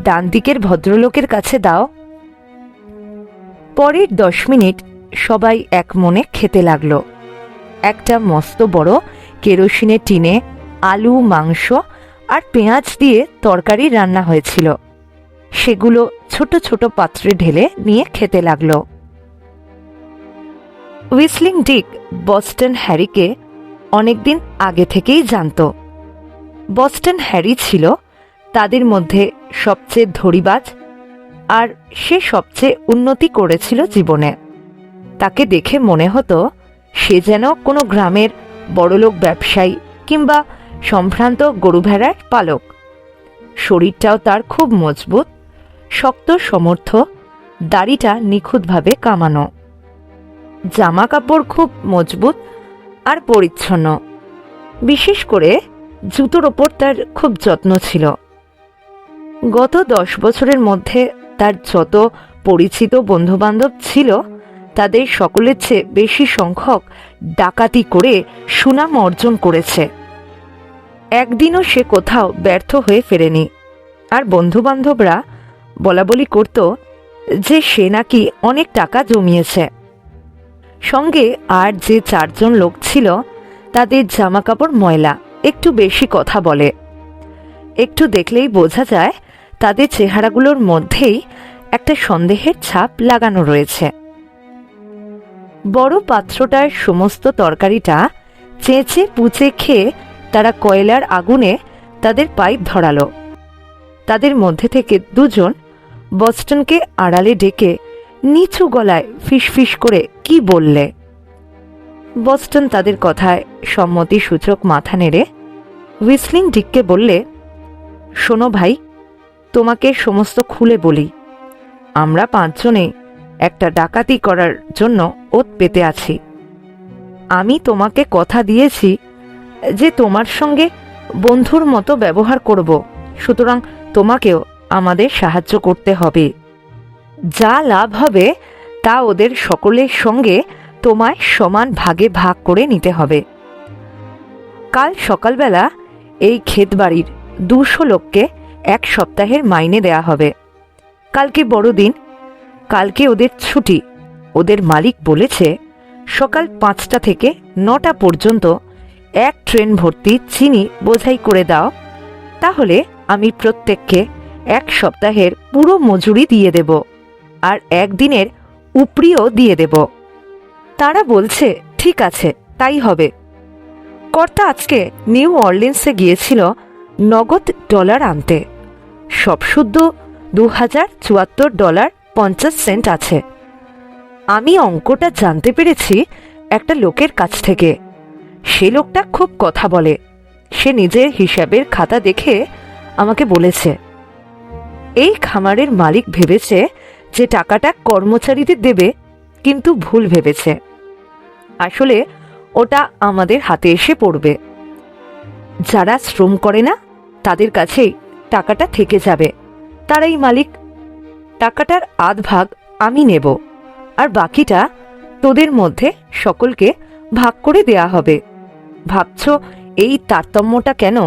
ডান দিকের ভদ্রলোকের কাছে দাও। পরের 10 মিনিট সবাই এক মনে খেতে লাগলো। একটা মস্ত বড় কেরোসিনের টিনে আলু, মাংস আর পেঁয়াজ দিয়ে তরকারি রান্না হয়েছিল। সেগুলো ছোট ছোট পাত্রে ঢেলে নিয়ে খেতে লাগলো। হুইসলিং ডিক বস্টন হ্যারিকে অনেকদিন আগে থেকেই জানত। বস্টন হ্যারি ছিল তাদের মধ্যে সবচেয়ে ধড়িবাজ, আর সে সবচেয়ে উন্নতি করেছিল জীবনে। তাকে দেখে মনে হতো সে যেন কোনো গ্রামের বড়লোক ব্যবসায়ী কিংবা সম্ভ্রান্ত গরু ভেড়ার পালক। শরীরটাও তার খুব মজবুত, শক্ত সমর্থ, দাড়িটা নিখুঁতভাবে কামানো, জামা কাপড় খুব মজবুত আর পরিচ্ছন্ন। বিশেষ করে জুতোর ওপর তার খুব যত্ন ছিল। গত 10 বছরের মধ্যে তার যত পরিচিত বন্ধুবান্ধব ছিল তাদের সকলের চেয়ে বেশি সংখ্যক ডাকাতি করে সুনাম অর্জন করেছে। একদিনও সে কোথাও ব্যর্থ হয়ে ফেরেনি। আর বন্ধুবান্ধবরা বলাবলি করত যে সে নাকি অনেক টাকা জমিয়েছে। সঙ্গে আর যে 4 জন লোক ছিল তাদের জামাকাপড় ময়লা, একটু বেশি কথা বলে। একটু দেখলেই বোঝা যায় তাদের চেহারাগুলোর মধ্যেই একটা সন্দেহের ছাপ লাগানো রয়েছে। বড় পাত্রটার সমস্ত তরকারিটা চেঁচে পুচে খেয়ে তারা কয়লার আগুনে তাদের পাইপ ধরালো। তাদের মধ্যে থেকে 2 জন বস্টনকে আড়ালে ডেকে নিচু গলায় ফিসফিস করে কি বললে। বস্টন তাদের কথায় সম্মতি সূচক মাথা নেড়ে হুইসলিং ডিককে বললে, শোনো ভাই, তোমাকে সমস্ত খুলে বলি। আমরা 5 জনে একটা ডাকাতি করার জন্য ওত পেতে আছি। আমি তোমাকে কথা দিয়েছি যে তোমার সঙ্গে বন্ধুর মতো ব্যবহার করব, সুতরাং তোমাকেও আমাদের সাহায্য করতে হবে। যা লাভ হবে তা ওদের সকলের সঙ্গে তোমায় সমান ভাগে ভাগ করে নিতে হবে। কাল সকালবেলা এই ক্ষেতবাড়ির 200 লোককে 1 সপ্তাহের মাইনে দেয়া হবে। কালকে বড়দিন, কালকে ওদের ছুটি। ওদের মালিক বলেছে সকাল 5টা থেকে 9টা পর্যন্ত 1 ট্রেন ভর্তি চিনি বোঝাই করে দাও, তাহলে আমি প্রত্যেককে 1 সপ্তাহের পুরো মজুরি দিয়ে দেব, আর 1 দিনের উপরিও দিয়ে দেব। তারা বলছে ঠিক আছে, তাই হবে। কর্তা আজকে নিউ অরলিন্সে গিয়েছিল নগদ ডলার আনতে। সব শুদ্ধ $2074.50 আছে। আমি অঙ্কটা জানতে পেরেছি একটা লোকের কাছ থেকে। সে লোকটা খুব কথা বলে। সে নিজের হিসাবের খাতা দেখে আমাকে বলেছে, এই খামারের মালিক ভেবেছে যে টাকাটা কর্মচারীদের দেবে, কিন্তু ভুল ভেবেছে। আসলে ওটা আমাদের হাতে এসে পড়বে। যারা শ্রম করে না তাদের কাছেই টাকাটা থেকে যাবে, তারাই মালিক। টাকাটার আধ ভাগ আমি নেব, আর বাকিটা তোদের মধ্যে সকলকে ভাগ করে দেয়া হবে। ভাবছ এই তারতম্যটা কেন?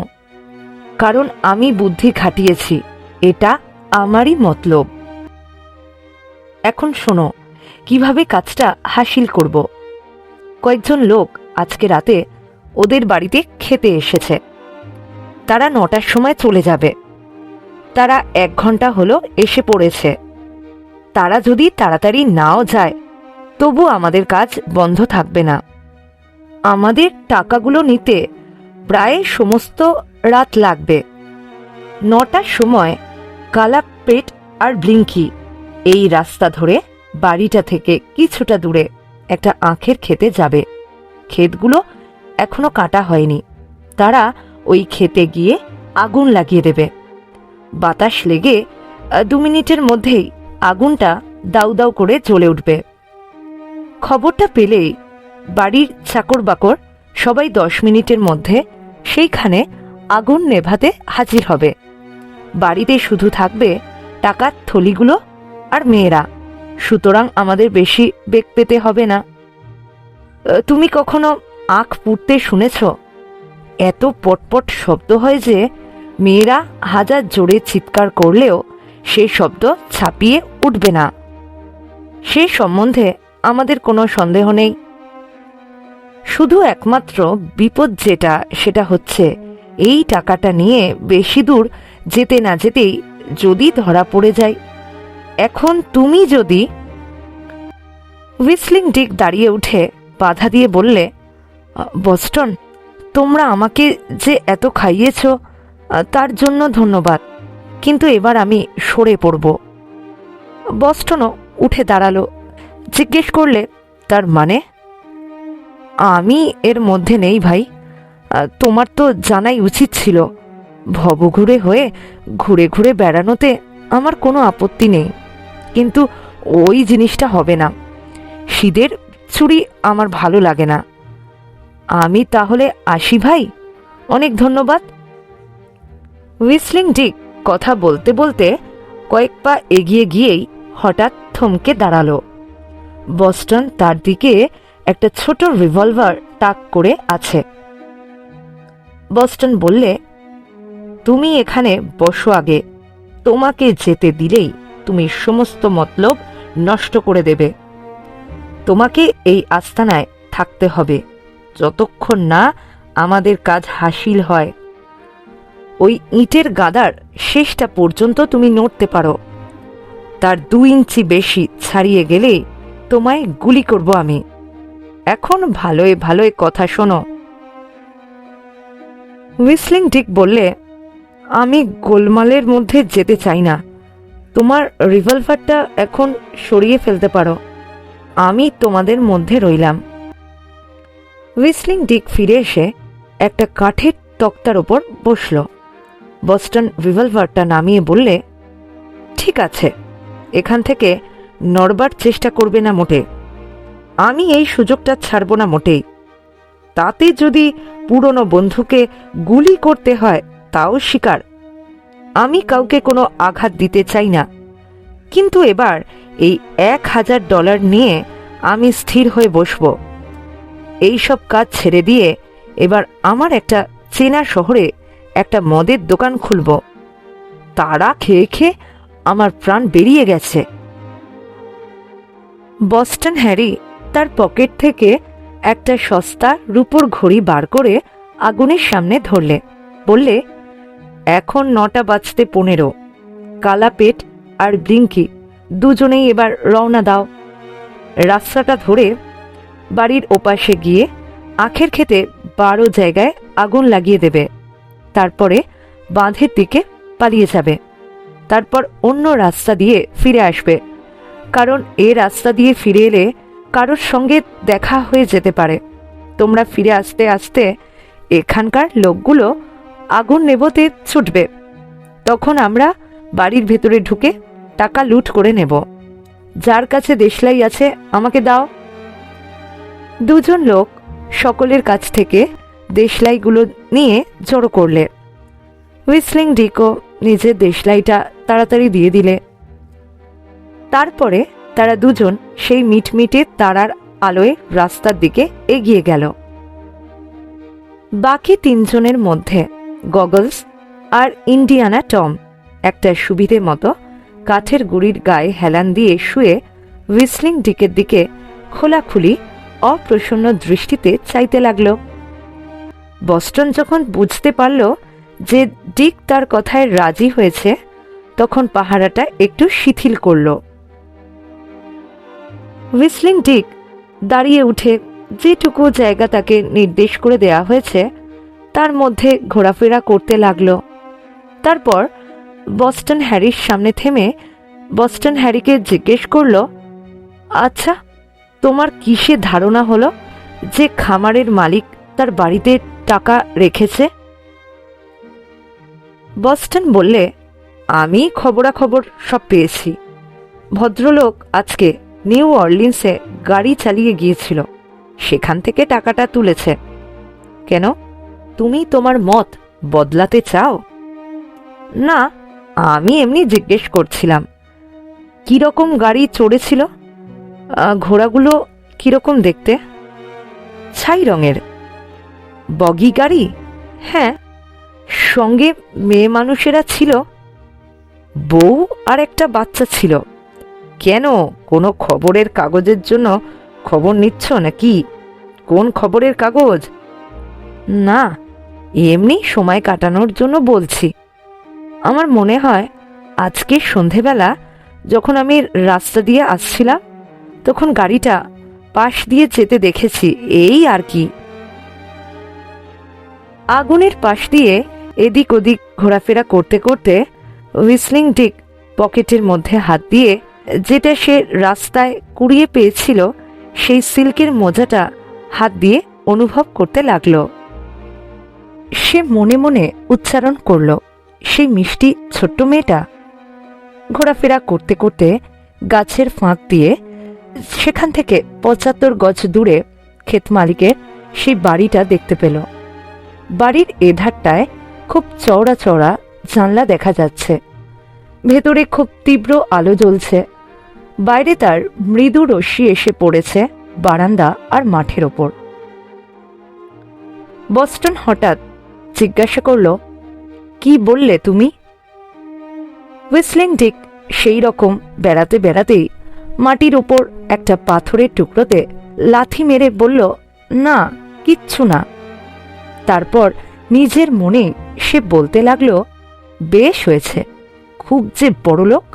কারণ আমি বুদ্ধি খাটিয়েছি, এটা আমারই মতলব। এখন শোনো কিভাবে কাজটা হাসিল করব। কয়েকজন লোক আজকে রাতে ওদের বাড়িতে খেতে এসেছে। তারা 9টার সময় চলে যাবে। তারা 1 ঘন্টা হলো এসে পড়েছে। তারা যদি তাড়াতাড়ি নাও যায় তবু আমাদের কাজ বন্ধ থাকবে না। আমাদের টাকাগুলো নিতে প্রায় সমস্ত রাত লাগবে। 9টার সময় কালাপেট আর ব্লিঙ্কি এই রাস্তা ধরে বাড়িটা থেকে কিছুটা দূরে একটা আখের ক্ষেতে যাবে। ক্ষেতগুলো এখনো কাটা হয়নি। তারা ওই ক্ষেতে গিয়ে আগুন লাগিয়ে দেবে। বাতাস লেগে 2 মিনিটের মধ্যেই আগুনটা দাউ দাউ করে জ্বলে উঠবে। খবরটা পেলেই বাড়ির চাকর বাকর সবাই 10 মিনিটের মধ্যে সেইখানে আগুন নেভাতে হাজির হবে। বাড়িতে শুধু থাকবে টাকার থলিগুলো আর মেয়েরা, সুতরাং আমাদের বেশি বেগ পেতে হবে না। তুমি কখনো আখ পুড়তে শুনেছ? এত পটপট শব্দ হয় যে মেয়েরা হাজার জোরে চিৎকার করলেও সেই শব্দ ছাপিয়ে উঠবে না। সে সম্বন্ধে আমাদের কোনো সন্দেহ নেই। শুধু একমাত্র বিপদ যেটা, সেটা হচ্ছে এই টাকাটা নিয়ে বেশি দূর যেতে না যেতেই যদি ধরা পড়ে যায়। এখন তুমি যদি... হুইসলিং ডিক দাঁড়িয়ে উঠে বাধা দিয়ে বললে, বস্টন, তোমরা আমাকে যে এত খাইয়েছ তার জন্য ধন্যবাদ, কিন্তু এবার আমি সরে পড়ব। বস্টনও উঠে দাঁড়ালো। জিজ্ঞেস করলে, তার মানে? আমি এর মধ্যে নেই ভাই। তোমার তো জানাই উচিত ছিল। ভবঘুরে হয়ে ঘুরে ঘুরে বেড়ানোতে আমার কোনো আপত্তি নেই, কিন্তু ওই জিনিসটা হবে না। শীতের চুড়ি আমার ভালো লাগে না। আমি তাহলে আসি ভাই, অনেক ধন্যবাদ। হুইসলিং ডিক কথা বলতে বলতে কয়েক পা এগিয়ে গিয়েই হঠাৎ থমকে দাঁড়ালো। বস্টন তার দিকে একটা ছোট রিভলভার তাক করে আছে। বস্টন বললে, তুমি এখানে বসো আগে। তোমাকে যেতে দিলেই তুমি সমস্ত মতলব নষ্ট করে দেবে। তোমাকে এই আস্তানায় থাকতে হবে যতক্ষণ না আমাদের কাজ হাসিল হয়। ওই ইটের গাদার শেষটা পর্যন্ত তুমি নড়তে পারো। তার 2 ইঞ্চি বেশি ছাড়িয়ে গেলে তোমায় গুলি করব আমি। এখন ভালোয় ভালোয় কথা শোনো। হুইসলিং ডিক বললে, আমি গোলমালের মধ্যে যেতে চাই না। তোমার রিভলভারটা এখন সরিয়ে ফেলতে পারো। আমি তোমাদের মধ্যে রইলাম। হুইসলিং ডিক ফিরে এসে একটা কাঠের তক্তার ওপর বসল। বস্টন রিভলভারটা নামিয়ে বললে, ঠিক আছে, এখান থেকে নড়বার চেষ্টা করবে না মোটে। আমি এই সুযোগটা ছাড়ব না মোটেই। তাতে যদি পুরনো বন্ধুকে গুলি করতে হয় তাও স্বীকার। আমি কাউকে কোনো আঘাত দিতে চাই না, কিন্তু এবার এই $1000 নিয়ে আমি স্থির হয়ে বসব। এই সব কাজ ছেড়ে দিয়ে এবার আমার একটা চেনা শহরে একটা মদের দোকান খুলব। তারা খেয়ে খেয়ে আমার প্রাণ বেরিয়ে গেছে। বস্টন হ্যারি তার পকেট থেকে একটা সস্তা রূপোর ঘড়ি বার করে আগুনের সামনে ধরলে। বললে, এখন 9:15। কালাপেট আর ব্লিঙ্কি দুজনেই এবার রওনা দাও। রাস্তাটা ধরে বাড়ির ওপাশে গিয়ে আখের খেতে 12 জায়গায় আগুন লাগিয়ে দেবে। তারপরে বাঁধের দিকে পালিয়ে যাবে। তারপর অন্য রাস্তা দিয়ে ফিরে আসবে, কারণ এ রাস্তা দিয়ে ফিরে এলে কারোর সঙ্গে দেখা হয়ে যেতে পারে। তোমরা ফিরে আসতে আসতে এখানকার লোকগুলো আগুন নেভাতে ছুটবে। তখন আমরা বাড়ির ভেতরে ঢুকে টাকা লুট করে নেব। যার কাছে দেশলাই আছে আমাকে দাও। 2 জন লোক সকলের কাছ থেকে দেশলাইগুলো নিয়ে জড়ো করলে। হুইসলিং ডিকও নিজের দেশলাইটা তাড়াতাড়ি দিয়ে দিলে। তারপরে তারা দুজন সেই মিটমিটে তারার আলোয় রাস্তার দিকে এগিয়ে গেল। বাকি 3 জনের মধ্যে গগলস আর ইন্ডিয়ানা টম একটা সুবিধে মতো কাঠের গুড়ির গায়ে হেলান দিয়ে শুয়ে হুইসলিং ডিকের দিকে খোলাখুলি অপ্রসন্ন দৃষ্টিতে চাইতে লাগল। বস্টন যখন বুঝতে পারল যে ডিক তার কথায় রাজি হয়েছে, তখন পাহারাটা একটু শিথিল করল। হুইসলিং ডিক দাঁড়িয়ে উঠে যেটুকু জায়গা তাকে নির্দেশ করে দেয়া হয়েছে তার মধ্যে ঘোরাফেরা করতে লাগল। তারপর বস্টন হ্যারির সামনে থেমে বস্টন হ্যারিকে জিজ্ঞেস করল, আচ্ছা, তোমার কিসে ধারণা হলো যে খামারের মালিক তার বাড়িতে টাকা রেখেছে? বস্টন বললে, আমি খবরাখবর সব পেয়েছি। ভদ্রলোক আজকে নিউ অর্লিন্সে গাড়ি চালিয়ে গিয়েছিল, সেখান থেকে টাকাটা তুলেছে। কেন, তুমি তোমার মত বদলাতে চাও? না, আমি এমনি জিজ্ঞেস করছিলাম। কিরকম গাড়ি চড়েছিল? ঘোড়াগুলো কিরকম দেখতে? ছাই রঙের। বগি গাড়ি? হ্যাঁ। সঙ্গে মেয়ে মানুষেরা ছিল? বউ আর একটা বাচ্চা ছিল। কেন, কোনো খবরের কাগজের জন্য খবর নিচ্ছ নাকি? কোন খবরের কাগজ? না, এমনি সময় কাটানোর জন্য বলছি। আমার মনে হয় আজকে সন্ধেবেলা যখন আমি রাস্তা দিয়ে আসছিলাম তখন গাড়িটা পাশ দিয়ে যেতে দেখেছি, এই আর কি। আগুনের পাশ দিয়ে এদিক ওদিক ঘোরাফেরা করতে করতে হুইসলিং ডিক পকেটের মধ্যে হাত দিয়ে যেটা সে রাস্তায় কুড়িয়ে পেয়েছিল সেই সিল্কের মোজাটা হাত দিয়ে অনুভব করতে লাগলো। সে মনে মনে উচ্চারণ করল, সেই মিষ্টি ছোট্ট মেয়েটা। ঘোরাফেরা করতে করতে গাছের ফাঁক দিয়ে সেখান থেকে ৭৫ গজ দূরে ক্ষেত মালিকের সেই বাড়িটা দেখতে পেল। বাড়ির এধারটায় খুব চওড়া চওড়া জানলা দেখা যাচ্ছে, ভেতরে খুব তীব্র আলো জ্বলছে। বাইরে তার মৃদু রশ্মি এসে পড়েছে বারান্দা আর মাঠের ওপর। বস্টন হঠাৎ জিজ্ঞাসা করল, কি বললে তুমি? হুইসলিং ডিক সেই রকম বেড়াতে বেড়াতেই মাটির উপর একটা পাথরের টুকরোতে লাথি মেরে বলল, না, কিচ্ছু না। তারপর নিজের মনে সে বলতে লাগলো, বেশ হয়েছে, খুব যে বড়লোক,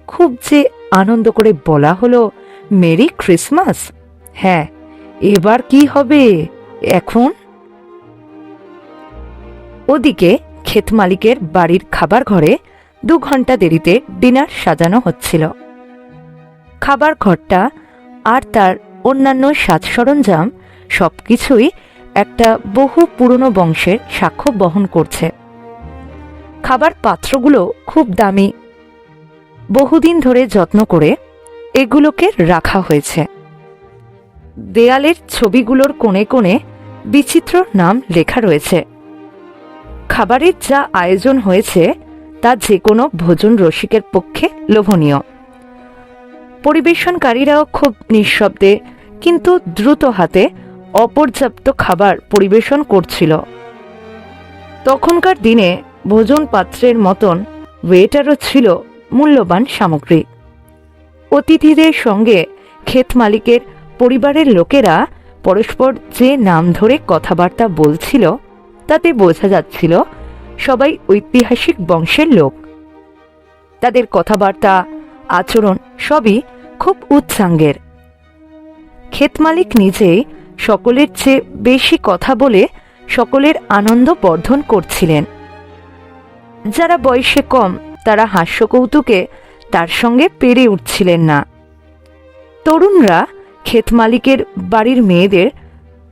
খুব যে আনন্দ করে বলা হলো মেরি ক্রিসমাস। হ্যাঁ, এবার কি হবে এখন? ওদিকে ক্ষেত মালিকের বাড়ির খাবার ঘরে ২ ঘন্টা দেরিতে ডিনার সাজানো হচ্ছিল। খাবার ঘরটা আর তার অন্যান্য সাজ সরঞ্জাম সবকিছুই একটা বহু পুরনো বংশের সাক্ষ্য বহন করছে। খাবার পাত্রগুলো খুব দামি, বহুদিন ধরে যত্ন করে এগুলোকে রাখা হয়েছে। দেয়ালের ছবিগুলোর কোণে কোণে বিচিত্র নাম লেখা রয়েছে। খাবারের যা আয়োজন হয়েছে তা যে কোনো ভোজন রসিকের পক্ষে লোভনীয়। পরিবেশনকারীরাও খুব নিঃশব্দে কিন্তু দ্রুত হাতে অপর্যাপ্ত খাবার পরিবেশন করছিল। তখনকার দিনে ভোজন পাত্রের মতন ওয়েটারও ছিল মূল্যবান সামগ্রী। অতিথিদের সঙ্গে ক্ষেত মালিকের পরিবারের লোকেরা পরস্পর যে নাম ধরে কথাবার্তা বলছিল তাতে বোঝা যাচ্ছিল সবাই ঐতিহাসিক বংশের লোক। তাদের কথাবার্তা, আচরণ সবই খুব উচ্চাঙ্গের। ক্ষেত মালিক নিজেই সকলের চেয়ে বেশি কথা বলে সকলের আনন্দ বর্ধন করছিলেন। যারা বয়সে কম তারা হাস্যকৌতুকে তার সঙ্গে পেরে উঠছিলেন না। তরুণরা ক্ষেত মালিকের বাড়ির মেয়েদের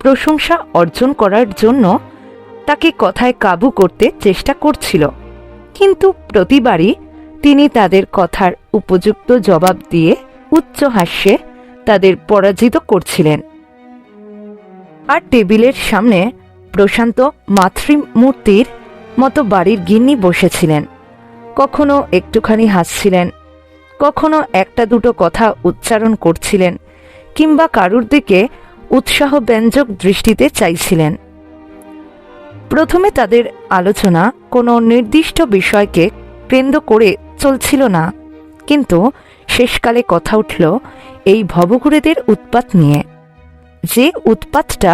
প্রশংসা অর্জন করার জন্য তাকে কথায় কাবু করতে চেষ্টা করছিল, কিন্তু প্রতিবারই তিনি তাদের কথার উপযুক্ত জবাব দিয়ে উচ্চ হাস্যে তাদের পরাজিত করছিলেন। আর টেবিলের সামনে প্রশান্ত মাতৃমূর্তির মতো বাড়ির গিন্নি বসেছিলেন। কখনো একটুখানি হাসছিলেন, কখনো একটা দুটো কথা উচ্চারণ করছিলেন, কিংবা কারুর দিকে উৎসাহব্যঞ্জক দৃষ্টিতে চাইছিলেন। প্রথমে তাদের আলোচনা কোনো নির্দিষ্ট বিষয়কে কেন্দ্র করে চলছিল না, কিন্তু শেষকালে কথা উঠল এই ভবঘুরেদের উৎপাত নিয়ে, যে উৎপাতটা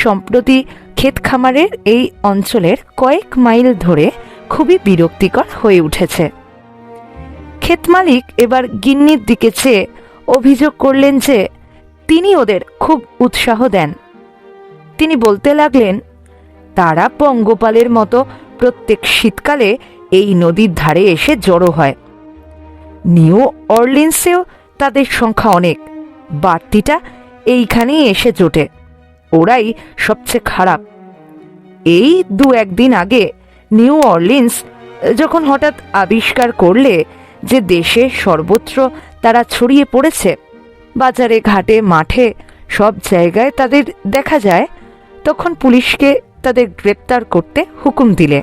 সম্প্রতি ক্ষেত খামারের এই অঞ্চলের কয়েক মাইল ধরে খুবই বিরক্তিকর হয়ে উঠেছে। ক্ষেত মালিক এবার গিন্নির দিকে চেয়ে অভিযোগ করলেন যে তিনি ওদের খুব উৎসাহ দেন। তিনি বলতে লাগলেন, তারা পঙ্গপালের মতো প্রত্যেক শীতকালে এই নদীর ধারে এসে জড়ো হয়। নিউ অরলিন্সেও তাদের সংখ্যা অনেক, বাড়তিটা এইখানেই এসে জোটে। ওরাই সবচেয়ে খারাপ। এই 2-1 দিন আগে নিউ অরলিন্স যখন হঠাৎ আবিষ্কার করলে যে দেশে সর্বত্র তারা ছড়িয়ে পড়েছে, বাজারে ঘাটে মাঠে সব জায়গায় তাদের দেখা যায়, তখন পুলিশকে তাদের গ্রেপ্তার করতে হুকুম দিলে।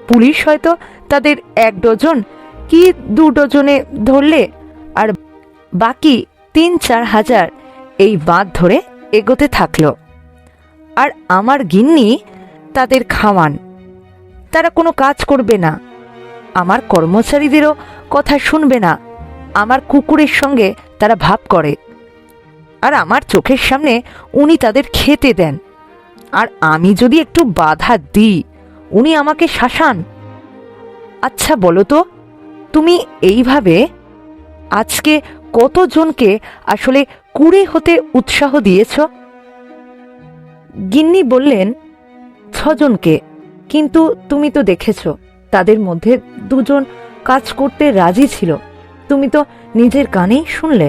পুলিশ হয়তো তাদের 1 ডজন কি 2 ডজনে ধরলে, আর বাকি 3-4 হাজার এই বাঁধ ধরে এগোতে থাকলো। আর আমার গিন্নি তাদের খাওয়ান। তারা কোনো কাজ করবে না, আমার কর্মচারীদেরও কথা শুনবে না, আমার কুকুরের সঙ্গে তারা ভাব করে, আর আমার চোখের সামনে উনি তাদের খেতে দেন। আর আমি যদি একটু বাধা দিই, উনি আমাকে শাসান। আচ্ছা বলো তো, তুমি এইভাবে আজকে কতজনকে আসলে কুঁড়ে হতে উৎসাহ দিয়েছ? গিন্নি বললেন, 6 জনকে। কিন্তু তুমি তো দেখেছ, তাদের মধ্যে 2 জন কাজ করতে রাজি ছিল। তুমি তো নিজের কানেই শুনলে।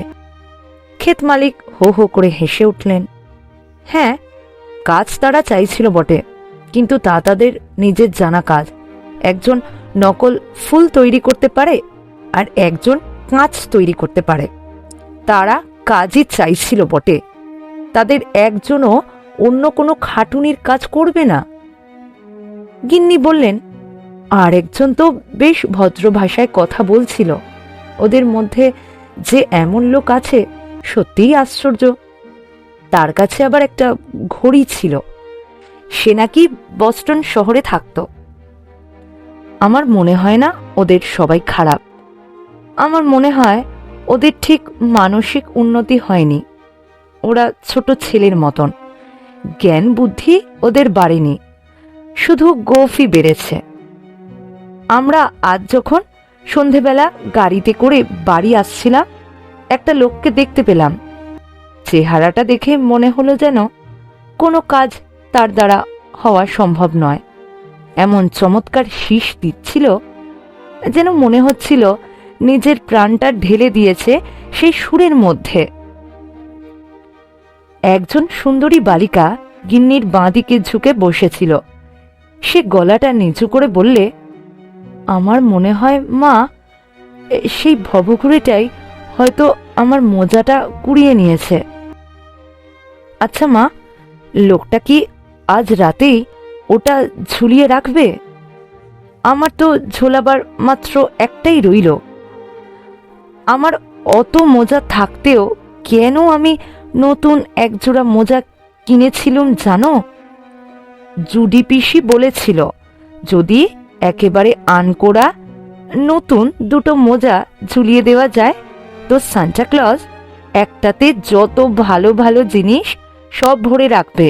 ক্ষেত মালিক হো হো করে হেসে উঠলেন। হ্যাঁ, কাজ তারা চাইছিল বটে, কিন্তু তা তাদের নিজের জানা কাজ। একজন নকল ফুল তৈরি করতে পারে, আর একজন কাঁচ তৈরি করতে পারে। তারা কাজই চাইছিল বটে, তাদের একজনও অন্য কোনো খাটুনির কাজ করবে না। গিন্নি বললেন, আর একজন তো বেশ ভদ্র ভাষায় কথা বলছিল। ওদের মধ্যে যে এমন লোক আছে, সত্যিই আশ্চর্য। তার কাছে আবার একটা ঘড়ি ছিল। সে নাকি বস্টন শহরে থাকত। আমার মনে হয় না ওদের সবাই খারাপ। আমার মনে হয় ওদের ঠিক মানসিক উন্নতি হয়নি। ওরা ছোট ছেলের মতন। জ্ঞান বুদ্ধি ওদের বাড়েনি, শুধু গোফই বেড়েছে। আমরা আজ যখন সন্ধেবেলা গাড়িতে করে বাড়ি আসছিলাম, একটা লোককে দেখতে পেলাম। চেহারাটা দেখে মনে হলো যেন কোনো কাজ তার দ্বারা হওয়া সম্ভব নয়। এমন চমৎকার শীষ দিচ্ছিল, যেন মনে হচ্ছিল নিজের প্রাণটা ঢেলে দিয়েছে সেই সুরের মধ্যে। একজন সুন্দরী বালিকা গিন্নির বাঁদিকে ঝুঁকে বসেছিল। সে গলাটা নিচু করে বললে, আমার মনে হয় মা, সেই ভবঘুরেটাই হয়তো আমার মোজাটা কুড়িয়ে নিয়েছে। আচ্ছা মা, লোকটা কি আজ রাতেই ওটা ঝুলিয়ে রাখবে? আমার তো ঝোলাবার মাত্র একটাই রইল। আমার অত মোজা থাকতেও কেন আমি নতুন একজোড়া মোজা কিনেছিলুম জানো? জুডি পিসি বলেছিল, যদি একেবারে আনকোড়া নতুন 2টো মোজা ঝুলিয়ে দেওয়া যায়, তো সান্টা ক্লজ একটাতে যত ভালো ভালো জিনিস সব ভরে রাখবে,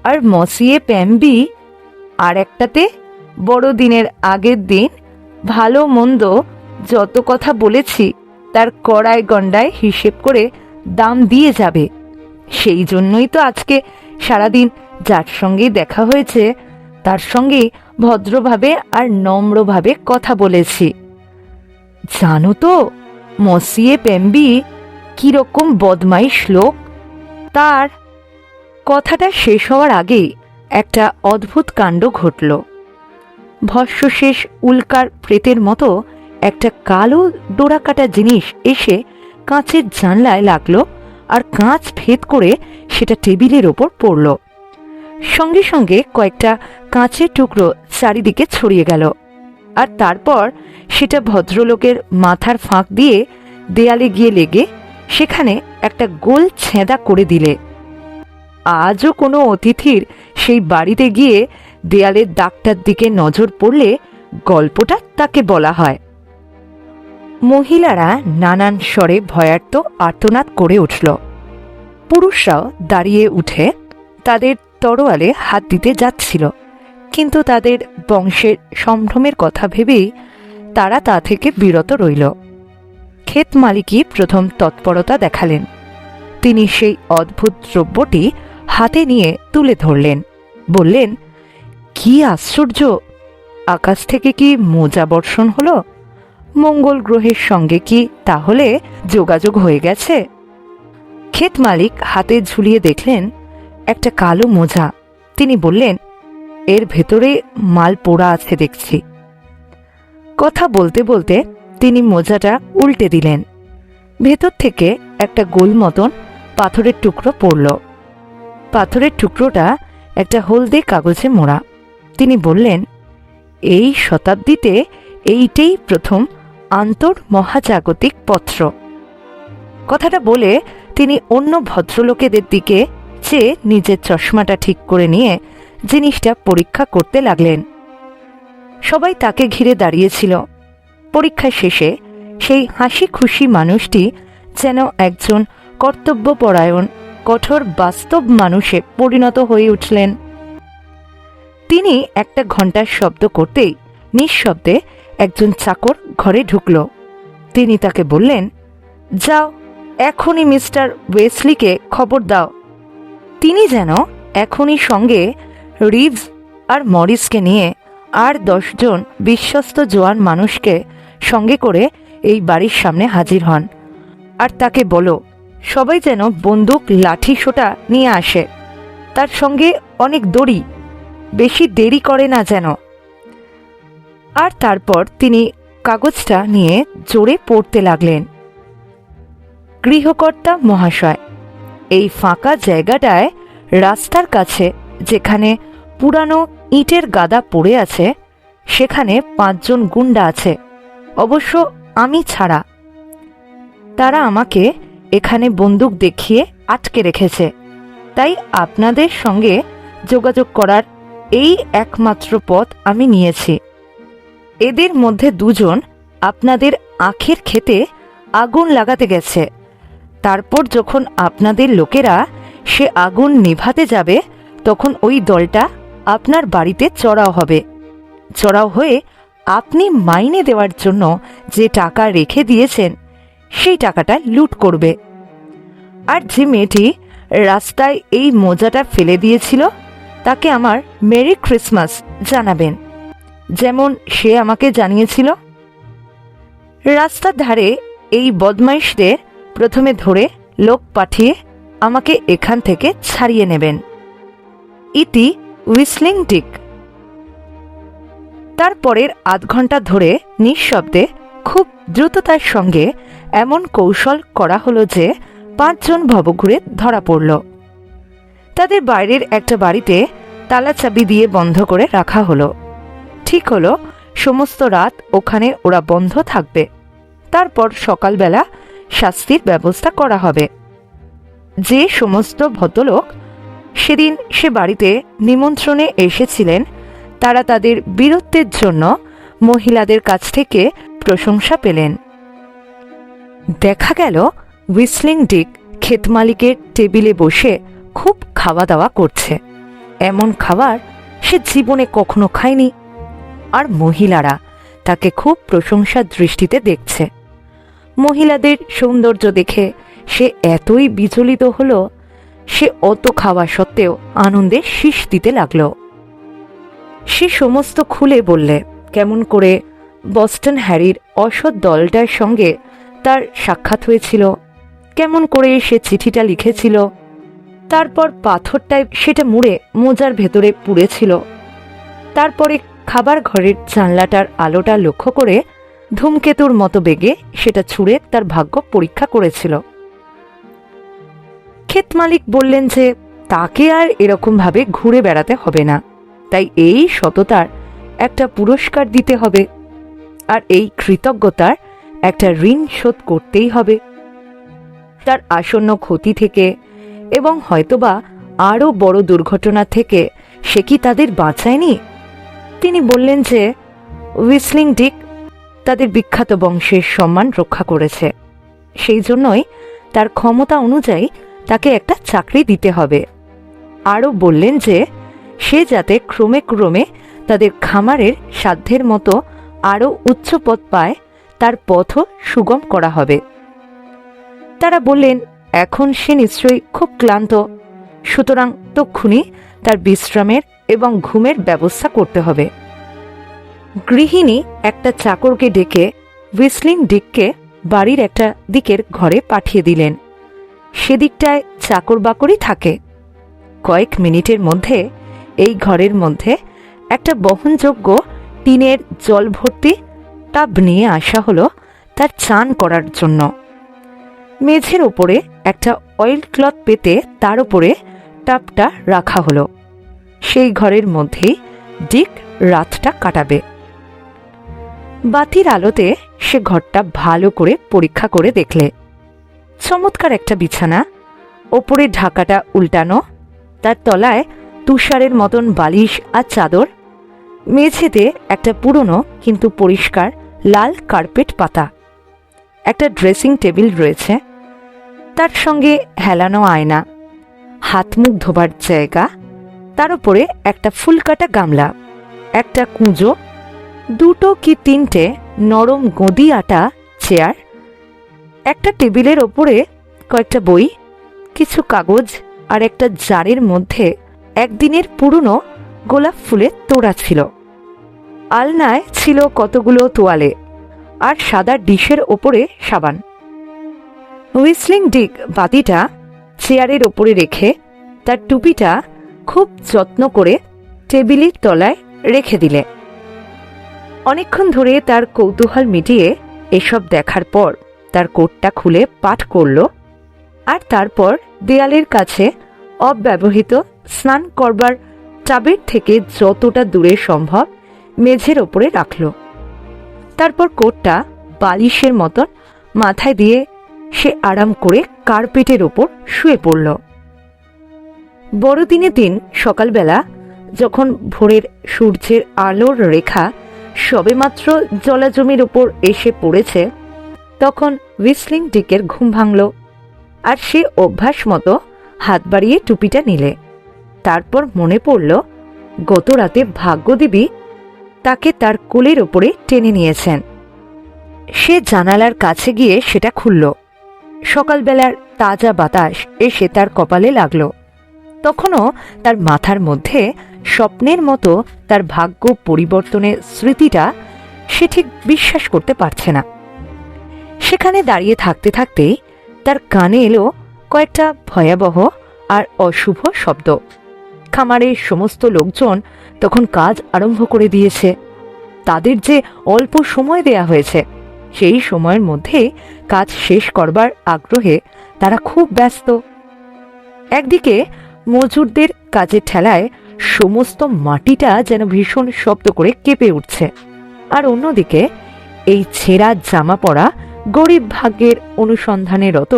আর মসিয়ে প্যাম্বি আর একটাতে বড়দিনের আগের দিন ভালো মন্দ যত কথা বলেছি তার কড়ায় গন্ডায় হিসেব করে দাম দিয়ে যাবে। সেই জন্যই তো আজকে সারাদিন যার সঙ্গেই দেখা হয়েছে তার সঙ্গে ভদ্রভাবে আর নম্রভাবে কথা বলেছি। জানো তো মসিয়ে প্যাম্বি কিরকম বদমাইশ লোক? তার কথাটা শেষ হওয়ার আগেই একটা অদ্ভুত কাণ্ড ঘটল। ভস্মশেষ উল্কার প্রেতের মতো একটা কালো ডোরাকাটা জিনিস এসে কাঁচের জানলায় লাগলো, আর কাঁচ ভেদ করে সেটা টেবিলের ওপর পড়ল। সঙ্গে সঙ্গে কয়েকটা কাঁচের টুকরো চারিদিকে ছড়িয়ে গেল, আর তারপর সেটা ভদ্রলোকের মাথার ফাঁক দিয়ে দেয়ালে গিয়ে লেগে সেখানে একটা গোল ছেঁদা করে দিলে। আজও কোনো অতিথির সেই বাড়িতে গিয়ে দেয়ালের দাগটার দিকে নজর পড়লে গল্পটা তাকে বলা হয়। মহিলারা নানান স্বরে ভয়ার্ত আর্তনাদ করে উঠল। পুরুষরাও দাঁড়িয়ে উঠে তাদের তরোয়ালে হাত দিতে যাচ্ছিল, কিন্তু তাদের বংশের সম্ভ্রমের কথা ভেবেই তারা তা থেকে বিরত রইল। ক্ষেত মালিকই প্রথম তৎপরতা দেখালেন। তিনি সেই অদ্ভুত দ্রব্যটি হাতে নিয়ে তুলে ধরলেন। বললেন, কি আশ্চর্য! আকাশ থেকে কি মোজা বর্ষণ হলো? মঙ্গল গ্রহের সঙ্গে কি তাহলে যোগাযোগ হয়ে গেছে? ক্ষেত মালিক হাতে ঝুলিয়ে দেখলেন একটা কালো মোজা। তিনি বললেন, এর ভেতরে মাল পোড়া আছে দেখছি। কথা বলতে বলতে তিনি মোজাটা উল্টে দিলেন। ভেতর থেকে একটা গোল মতন পাথরের টুকরো পড়ল। পাথরের টুকরোটা একটা হলদে কাগজে মোড়া। তিনি বললেন, এই শতাব্দীতে এইটাই প্রথম আন্তর্মহাজাগতিক পত্র। কথাটা বলে তিনি অন্য ভদ্রলোকেদের দিকে চেয়ে নিজের চশমাটা ঠিক করে নিয়ে জিনিসটা পরীক্ষা করতে লাগলেন। সবাই তাকে ঘিরে দাঁড়িয়েছিল। পরীক্ষা শেষে সেই হাসি খুশি মানুষটি যেন একজন কর্তব্যপরায়ণ কঠোর বাস্তব মানুষে পরিণত হয়ে উঠলেন। তিনি একটা ঘণ্টার শব্দ করতেই নিঃশব্দে একজন চাকর ঘরে ঢুকল। তিনি তাকে বললেন, যাও এখনই মিস্টার ওয়েসলিকে খবর দাও। তিনি যেন এখনই সঙ্গে রিভস আর মরিসকে নিয়ে আর 10 জন বিশ্বস্ত জোয়ান মানুষকে সঙ্গে করে এই বাড়ির সামনে হাজির হন, আর তাকে বলো সবাই যেন বন্দুক লাঠি সোটা নিয়ে আসে, তার সঙ্গে অনেক দড়ি, বেশি দেরি করে না যেন। আর তারপর তিনি কাগজটা নিয়ে জোরে পড়তে লাগলেন। গৃহকর্তা মহাশয়, এই ফাঁকা জায়গাটায় রাস্তার কাছে যেখানে পুরানো ইটের গাদা পড়ে আছে সেখানে 5 জন গুন্ডা আছে, অবশ্য আমি ছাড়া। তারা আমাকে এখানে বন্দুক দেখিয়ে আটকে রেখেছে। তাই আপনাদের সঙ্গে যোগাযোগ করার এই একমাত্র পথ আমি নিয়েছি। এদের মধ্যে 2 জন আপনাদের আখের ক্ষেতে আগুন লাগাতে গেছে। তারপর যখন আপনাদের লোকেরা সে আগুন নেভাতে যাবে তখন ওই দলটা আপনার বাড়িতে চড়াও হবে। চড়াও হয়ে আপনি মাইনে দেওয়ার জন্য যে টাকা রেখে দিয়েছেন সেই টাকাটা লুট করবে। আর যে মেয়েটি রাস্তায় এই মোজাটা ফেলে দিয়েছিল তাকে আমার মেরি ক্রিসমাস জানাবেন, যেমন সে আমাকে জানিয়েছিল। রাস্তার ধারে এই বদমাইশদের প্রথমে ধরে লোক পাঠিয়ে আমাকে এখান থেকে ছাড়িয়ে নেবেন। ইতি হুইসলিং ডিক। তারপরের আধ ঘন্টা ধরে নিঃশব্দে খুব দ্রুততার সঙ্গে এমন কৌশল করা হলো যে 5 জন ভবঘুরে ধরা পড়ল। তাদের বাইরের একটা বাড়িতে তালা চাবি দিয়ে বন্ধ করে রাখা হলো। ঠিক হলো সমস্ত রাত ওখানে ওরা বন্ধ থাকবে। তারপর সকালবেলা শাস্তির ব্যবস্থা করা হবে। যে সমস্ত ভদ্রলোক সেদিন সে বাড়িতে নিমন্ত্রণে এসেছিলেন তারা তাদের বীরত্বের জন্য মহিলাদের কাছ থেকে প্রশংসা পেলেন। দেখা গেল হুইসলিং ডিক ক্ষেত মালিকের টেবিলে বসে খুব খাওয়া দাওয়া করছে। এমন খাবার সে জীবনে কখনো খায়নি। আর মহিলারা তাকে খুব প্রশংসার দৃষ্টিতে দেখছে। মহিলাদের সৌন্দর্য দেখে সে এতই বিচলিত হলো, সে অত খাওয়া সত্ত্বেও আনন্দে শীষ দিতে লাগল। সে সমস্ত খুলে বললে কেমন করে বস্টন হ্যারির অসৎ দলটার সঙ্গে তার সাক্ষাৎ হয়েছিল, কেমন করে সে চিঠিটা লিখেছিল, তারপর পাথরটায় সেটা মুড়ে মোজার ভেতরে পুড়েছিল, তারপরে খাবার ঘরের জানলাটার আলোটা লক্ষ্য করে ধূমকেতুর মতো বেগে সেটা ছুঁড়ে তার ভাগ্য পরীক্ষা করেছিল। ক্ষেত মালিক বললেন যে তাকে আর এরকমভাবে ঘুরে বেড়াতে হবে না, তাই এই সততার একটা পুরস্কার দিতে হবে, আর এই কৃতজ্ঞতার একটা ঋণ শোধ করতেই হবে। তার আসন্ন ক্ষতি থেকে এবং হয়তোবা আরও বড় দুর্ঘটনা থেকে সে কি তাদের বাঁচায়নি? তিনি বললেন যে হুইসলিং ডিক তাদের বিখ্যাত বংশের সম্মান রক্ষা করেছে, সেই জন্যই তার ক্ষমতা অনুযায়ী তাকে একটা চাকরি দিতে হবে। আরও বললেন যে সে যাতে ক্রমে ক্রমে তাদের খামারের সাধ্যের মতো আরও উচ্চ পদ পায় তার পথও সুগম করা হবে। তারা বললেন এখন সে নিশ্চয়ই খুব ক্লান্ত, সুতরাং তক্ষুনি তার বিশ্রামের এবং ঘুমের ব্যবস্থা করতে হবে। গৃহিণী একটা চাকরকে ডেকে হুইসলিং ডিককে বাড়ির একটা দিকের ঘরে পাঠিয়ে দিলেন। সেদিকটায় চাকর বাকরই থাকে। কয়েক মিনিটের মধ্যে এই ঘরের মধ্যে একটা বহনযোগ্য টিনের জল ভর্তি টাব নিয়ে আসা হলো তার চান করার জন্য। মেঝের ওপরে একটা অয়েল ক্লথ পেতে তার উপরে টাবটা রাখা হলো। সেই ঘরের মধ্যেই ডিক রাতটা কাটাবে। বাতির আলোতে সে ঘরটা ভালো করে পরীক্ষা করে দেখলে চমৎকার একটা বিছানা, ওপরে ঢাকাটা উল্টানো, তার তলায় তুষারের মতন বালিশ আর চাদর, মেঝেতে একটা পুরনো কিন্তু পরিষ্কার লাল কার্পেট পাতা, একটা ড্রেসিং টেবিল রয়েছে, তার সঙ্গে হেলানো আয়না, হাত মুখ ধোবার জায়গা, তার উপরে একটা ফুলকাটা গামলা, একটা কুঁজো, দুটো কি তিনটে নরম গদি আটা চেয়ার, একটা টেবিলের ওপরে কয়েকটা বই, কিছু কাগজ আর একটা জারের মধ্যে একদিনের পুরনো গোলাপ ফুলের তোড়া ছিল। আলনায় ছিল কতগুলো তোয়ালে আর সাদা ডিশের ওপরে সাবান। হুইসলিং ডিক বাতিটা চেয়ারের ওপরে রেখে তার টুপিটা খুব যত্ন করে টেবিলের তলায় রেখে দিলে। অনেকক্ষণ ধরে তার কৌতূহল মিটিয়ে এসব দেখার পর তার কোটটা খুলে পাঠ করল আর তারপর দেয়ালের কাছে অব্যবহৃত স্নান করবার টাবের থেকে যতটা দূরে সম্ভব মেঝের ওপরে রাখল। তারপর কোটটা বালিশের মতন মাথায় দিয়ে সে আরাম করে কার্পেটের ওপর শুয়ে পড়ল। বড়দিনে দিন সকালবেলা যখন ভোরের সূর্যের আলোর রেখা সবেমাত্র জলাজমির ওপর এসে পড়েছে, তখন হুইসলিং ডিকের ঘুম ভাঙল আর সে অভ্যাস মতো হাত বাড়িয়ে টুপিটা নিলে। তারপর মনে পড়ল গত রাতে ভাগ্যদেবী তাকে তার কোলের ওপরে টেনে নিয়েছেন। সে জানালার কাছে গিয়ে সেটা খুলল। সকালবেলার তাজা বাতাস এসে তার কপালে লাগল। তখনও তার মাথার মধ্যে স্বপ্নের মতো তার ভাগ্য পরিবর্তনের স্মৃতিটা সে ঠিক বিশ্বাস করতে পারছে না। সেখানে দাঁড়িয়ে থাকতে থাকতেই তার কানে এলো কয়েকটা ভয়াবহ আর অশুভ শব্দ। খামারের সমস্ত লোকজন তখন কাজ আরম্ভ করে দিয়েছে। তাদের যে অল্প সময় দেয়া হয়েছে, সেই সময়ের মধ্যে কাজ শেষ করবার আগ্রহে তারা খুব ব্যস্ত। একদিকে মজুরদের কাজের ঠেলায় সমস্ত মাটিটা যেন ভীষণ শব্দ করে কেঁপে উঠছে, আর অন্যদিকে এই ছেঁড়া জামা পরা গরিব ভাগ্যের অনুসন্ধানে রত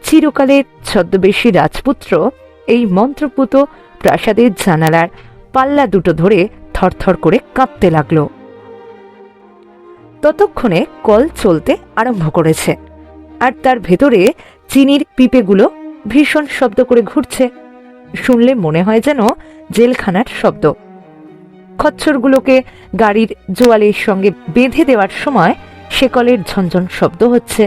চিরকালের ছদ্মবেশী রাজপুত্র এই মন্ত্রপুত প্রাসাদের জানালার পাল্লা দুটো ধরে থরথর করে কাঁপতে লাগল। ততক্ষণে কল চলতে আরম্ভ করেছে, আর তার ভেতরে চিনির পিপেগুলো ভীষণ শব্দ করে ঘুরছে। শুনলে মনে হয় যেন জেলখানার শব্দ। খচ্চরগুলোকে গাড়ির জোয়ালের সঙ্গে বেঁধে দেওয়ার সময় শেকলের ঝনঝন শব্দ হচ্ছে।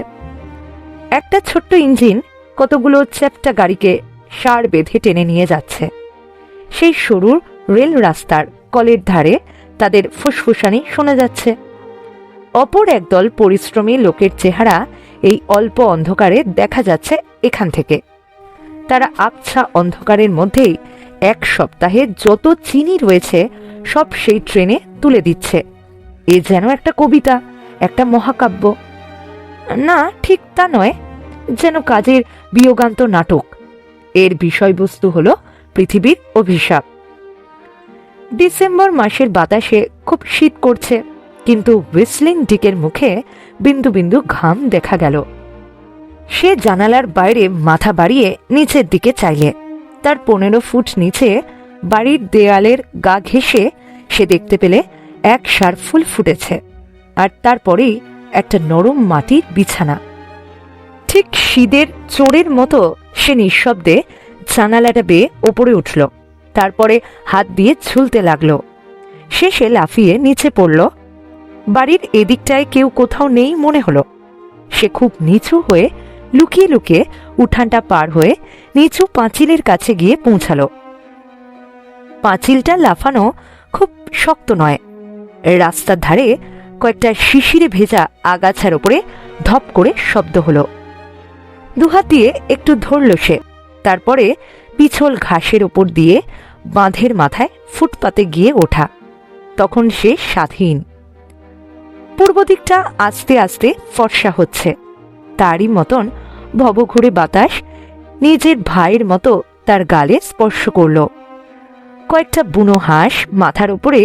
একটা ছোট্ট ইঞ্জিন কতগুলো চ্যাপ্টা গাড়িকে সার বেঁধে টেনে নিয়ে যাচ্ছে। সেই সরু রেল রাস্তার কলের ধারে তাদের ফুসফুসানি শোনা যাচ্ছে। অপর একদল পরিশ্রমী লোকের চেহারা এই অল্প অন্ধকারে দেখা যাচ্ছে এখান থেকে। তারা আবছা অন্ধকারের মধ্যেই এক সপ্তাহে যত চিনি রয়েছে সব সেই ট্রেনে তুলে দিচ্ছে। এ যেন একটা কবিতা, একটা মহাকাব্য। না, ঠিক তা নয়, যেন কাজের বিয়োগান্ত নাটক। এর বিষয়বস্তু হল পৃথিবীর অভিশাপ। ডিসেম্বর মাসের বাতাসে খুব শীত করছে, কিন্তু হুইসলিং ডিকের মুখে বিন্দু বিন্দু ঘাম দেখা গেল। সে জানালার বাইরে মাথা বাড়িয়ে নিচের দিকে চাইলে তার 15 ফুট নিচে বাড়ির দেয়ালের গা ঘেঁষে সে দেখতে পেলে এক সার ফুল ফুটেছে, আর তারপরেই একটা নরম মাটির বিছানা। ঠিক শীতের চোরের মতো সে নিঃশব্দে জানালাটা বেয়ে ওপরে উঠল, তারপরে হাত দিয়ে ঝুলতে লাগলো। শেষে লাফিয়ে নিচে পড়ল। বাড়ির এদিকটায় কেউ কোথাও নেই মনে হলো। সে খুব নিচু হয়ে লুকিয়ে লুকিয়ে উঠানটা পার হয়ে নিচু পাঁচিলের কাছে গিয়ে পৌঁছালো। পাঁচিলটা লাফানো খুব শক্ত নয়, রাস্তার ধারে কয়েকটা শিশিরে ভেজা আগাছার ওপরে ধপ করে শব্দ হলো। দুহাত দিয়ে একটু ধরল সে, তারপরে পিছল ঘাসের ওপর দিয়ে বাঁধের মাথায় ফুটপাতে গিয়ে ওঠা। তখন সে স্বাধীন। পূর্ব দিকটা আস্তে আস্তে ফর্সা হচ্ছে। তারই মতন ভবঘুরে বাতাস নিজের ভাইয়ের মতো তার গালে স্পর্শ করল। কয়েকটা বুনো হাঁস মাথার উপরে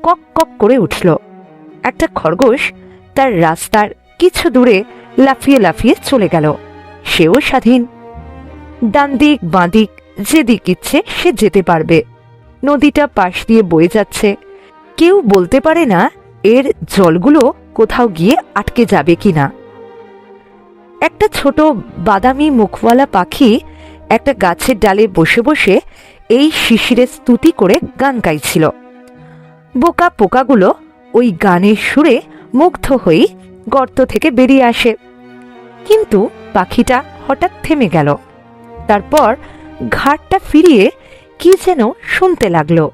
কক কক করে উঠল। একটা খরগোশ তার রাস্তার কিছু দূরে লাফিয়ে লাফিয়ে চলে গেল। সেও স্বাধীন। ডান দিক বাঁ দিক যেদিক ইচ্ছে সে যেতে পারবে। নদীটা পাশ দিয়ে বয়ে যাচ্ছে। কেউ বলতে পারে না এর জলগুলো কোথাও গিয়ে আটকে যাবে কিনা। একটা ছোট বাদামি মুখওয়ালা পাখি একটা গাছের ডালে বসে বসে এই শিশিরে স্তুতি করে গান গাইছিল। বোকা পোকাগুলো ওই গানের সুরে মুগ্ধ হয়ে গর্ত থেকে বেরিয়ে আসে। কিন্তু পাখিটা হঠাৎ থেমে গেল। তারপর ঘাটটা ফিরিয়ে কি যেন শুনতে লাগলো।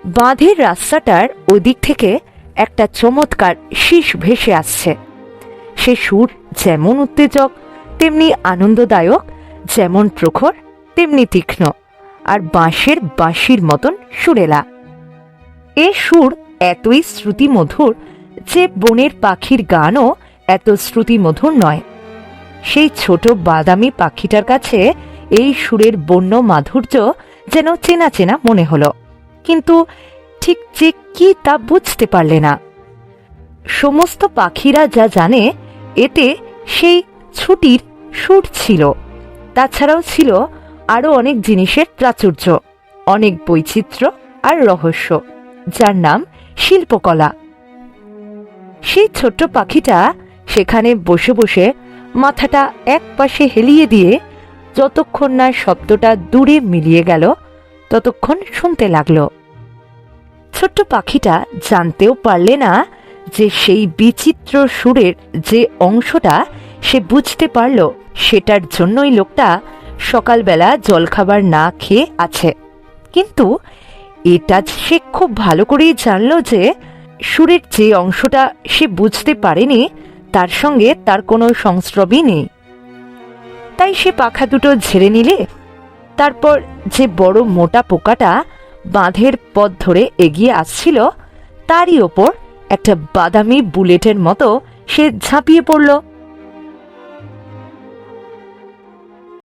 বাঁধের রাস্তাটার ওদিক থেকে একটা চমৎকার শীষ ভেসে আসছে। সে সুর যেমন উত্তেজক তেমনি আনন্দদায়ক, যেমন প্রখর তেমনি তীক্ষ্ণ, আর বাঁশের বাঁশির মতন সুরেলা। এ সুর এতই শ্রুতিমধুর যে বনের পাখির গানও এত শ্রুতিমধুর নয়। সেই ছোট বাদামি পাখিটার কাছে এই সুরের বন্য মাধুর্য যেন চেনা চেনা মনে হলো, কিন্তু ঠিক যে কি তা বুঝতে পারলে না। সমস্ত পাখিরা যা জানে এতে সেই ছুটির সুর ছিল। তাছাড়াও ছিল আরও অনেক জিনিসের প্রাচুর্য, অনেক বৈচিত্র্য আর রহস্য, যার নাম শিল্পকলা। সেই ছোট্ট পাখিটা সেখানে বসে বসে মাথাটা এক পাশে হেলিয়ে দিয়ে যতক্ষণ না শব্দটা দূরে মিলিয়ে গেল ততক্ষণ শুনতে লাগলো। ছোট্ট পাখিটা জানতেও পারলে না যে সেই বিচিত্র সুরের যে অংশটা সে বুঝতে পারল সেটার জন্যই লোকটা সকালবেলা জলখাবার না খেয়ে আছে। কিন্তু এটা সে খুব ভালো করেই জানল যে সুরের যে অংশটা সে বুঝতে পারেনি তার সঙ্গে তার কোনো সংস্রবই নেই। তাই সে পাখা দুটো ঝেড়ে নিলে, তারপর যে বড় মোটা পোকাটা বাঁধের পথ ধরে এগিয়ে আসছিল তারই ওপর একটা বাদামি বুলেটের মতো সে ঝাঁপিয়ে পড়ল।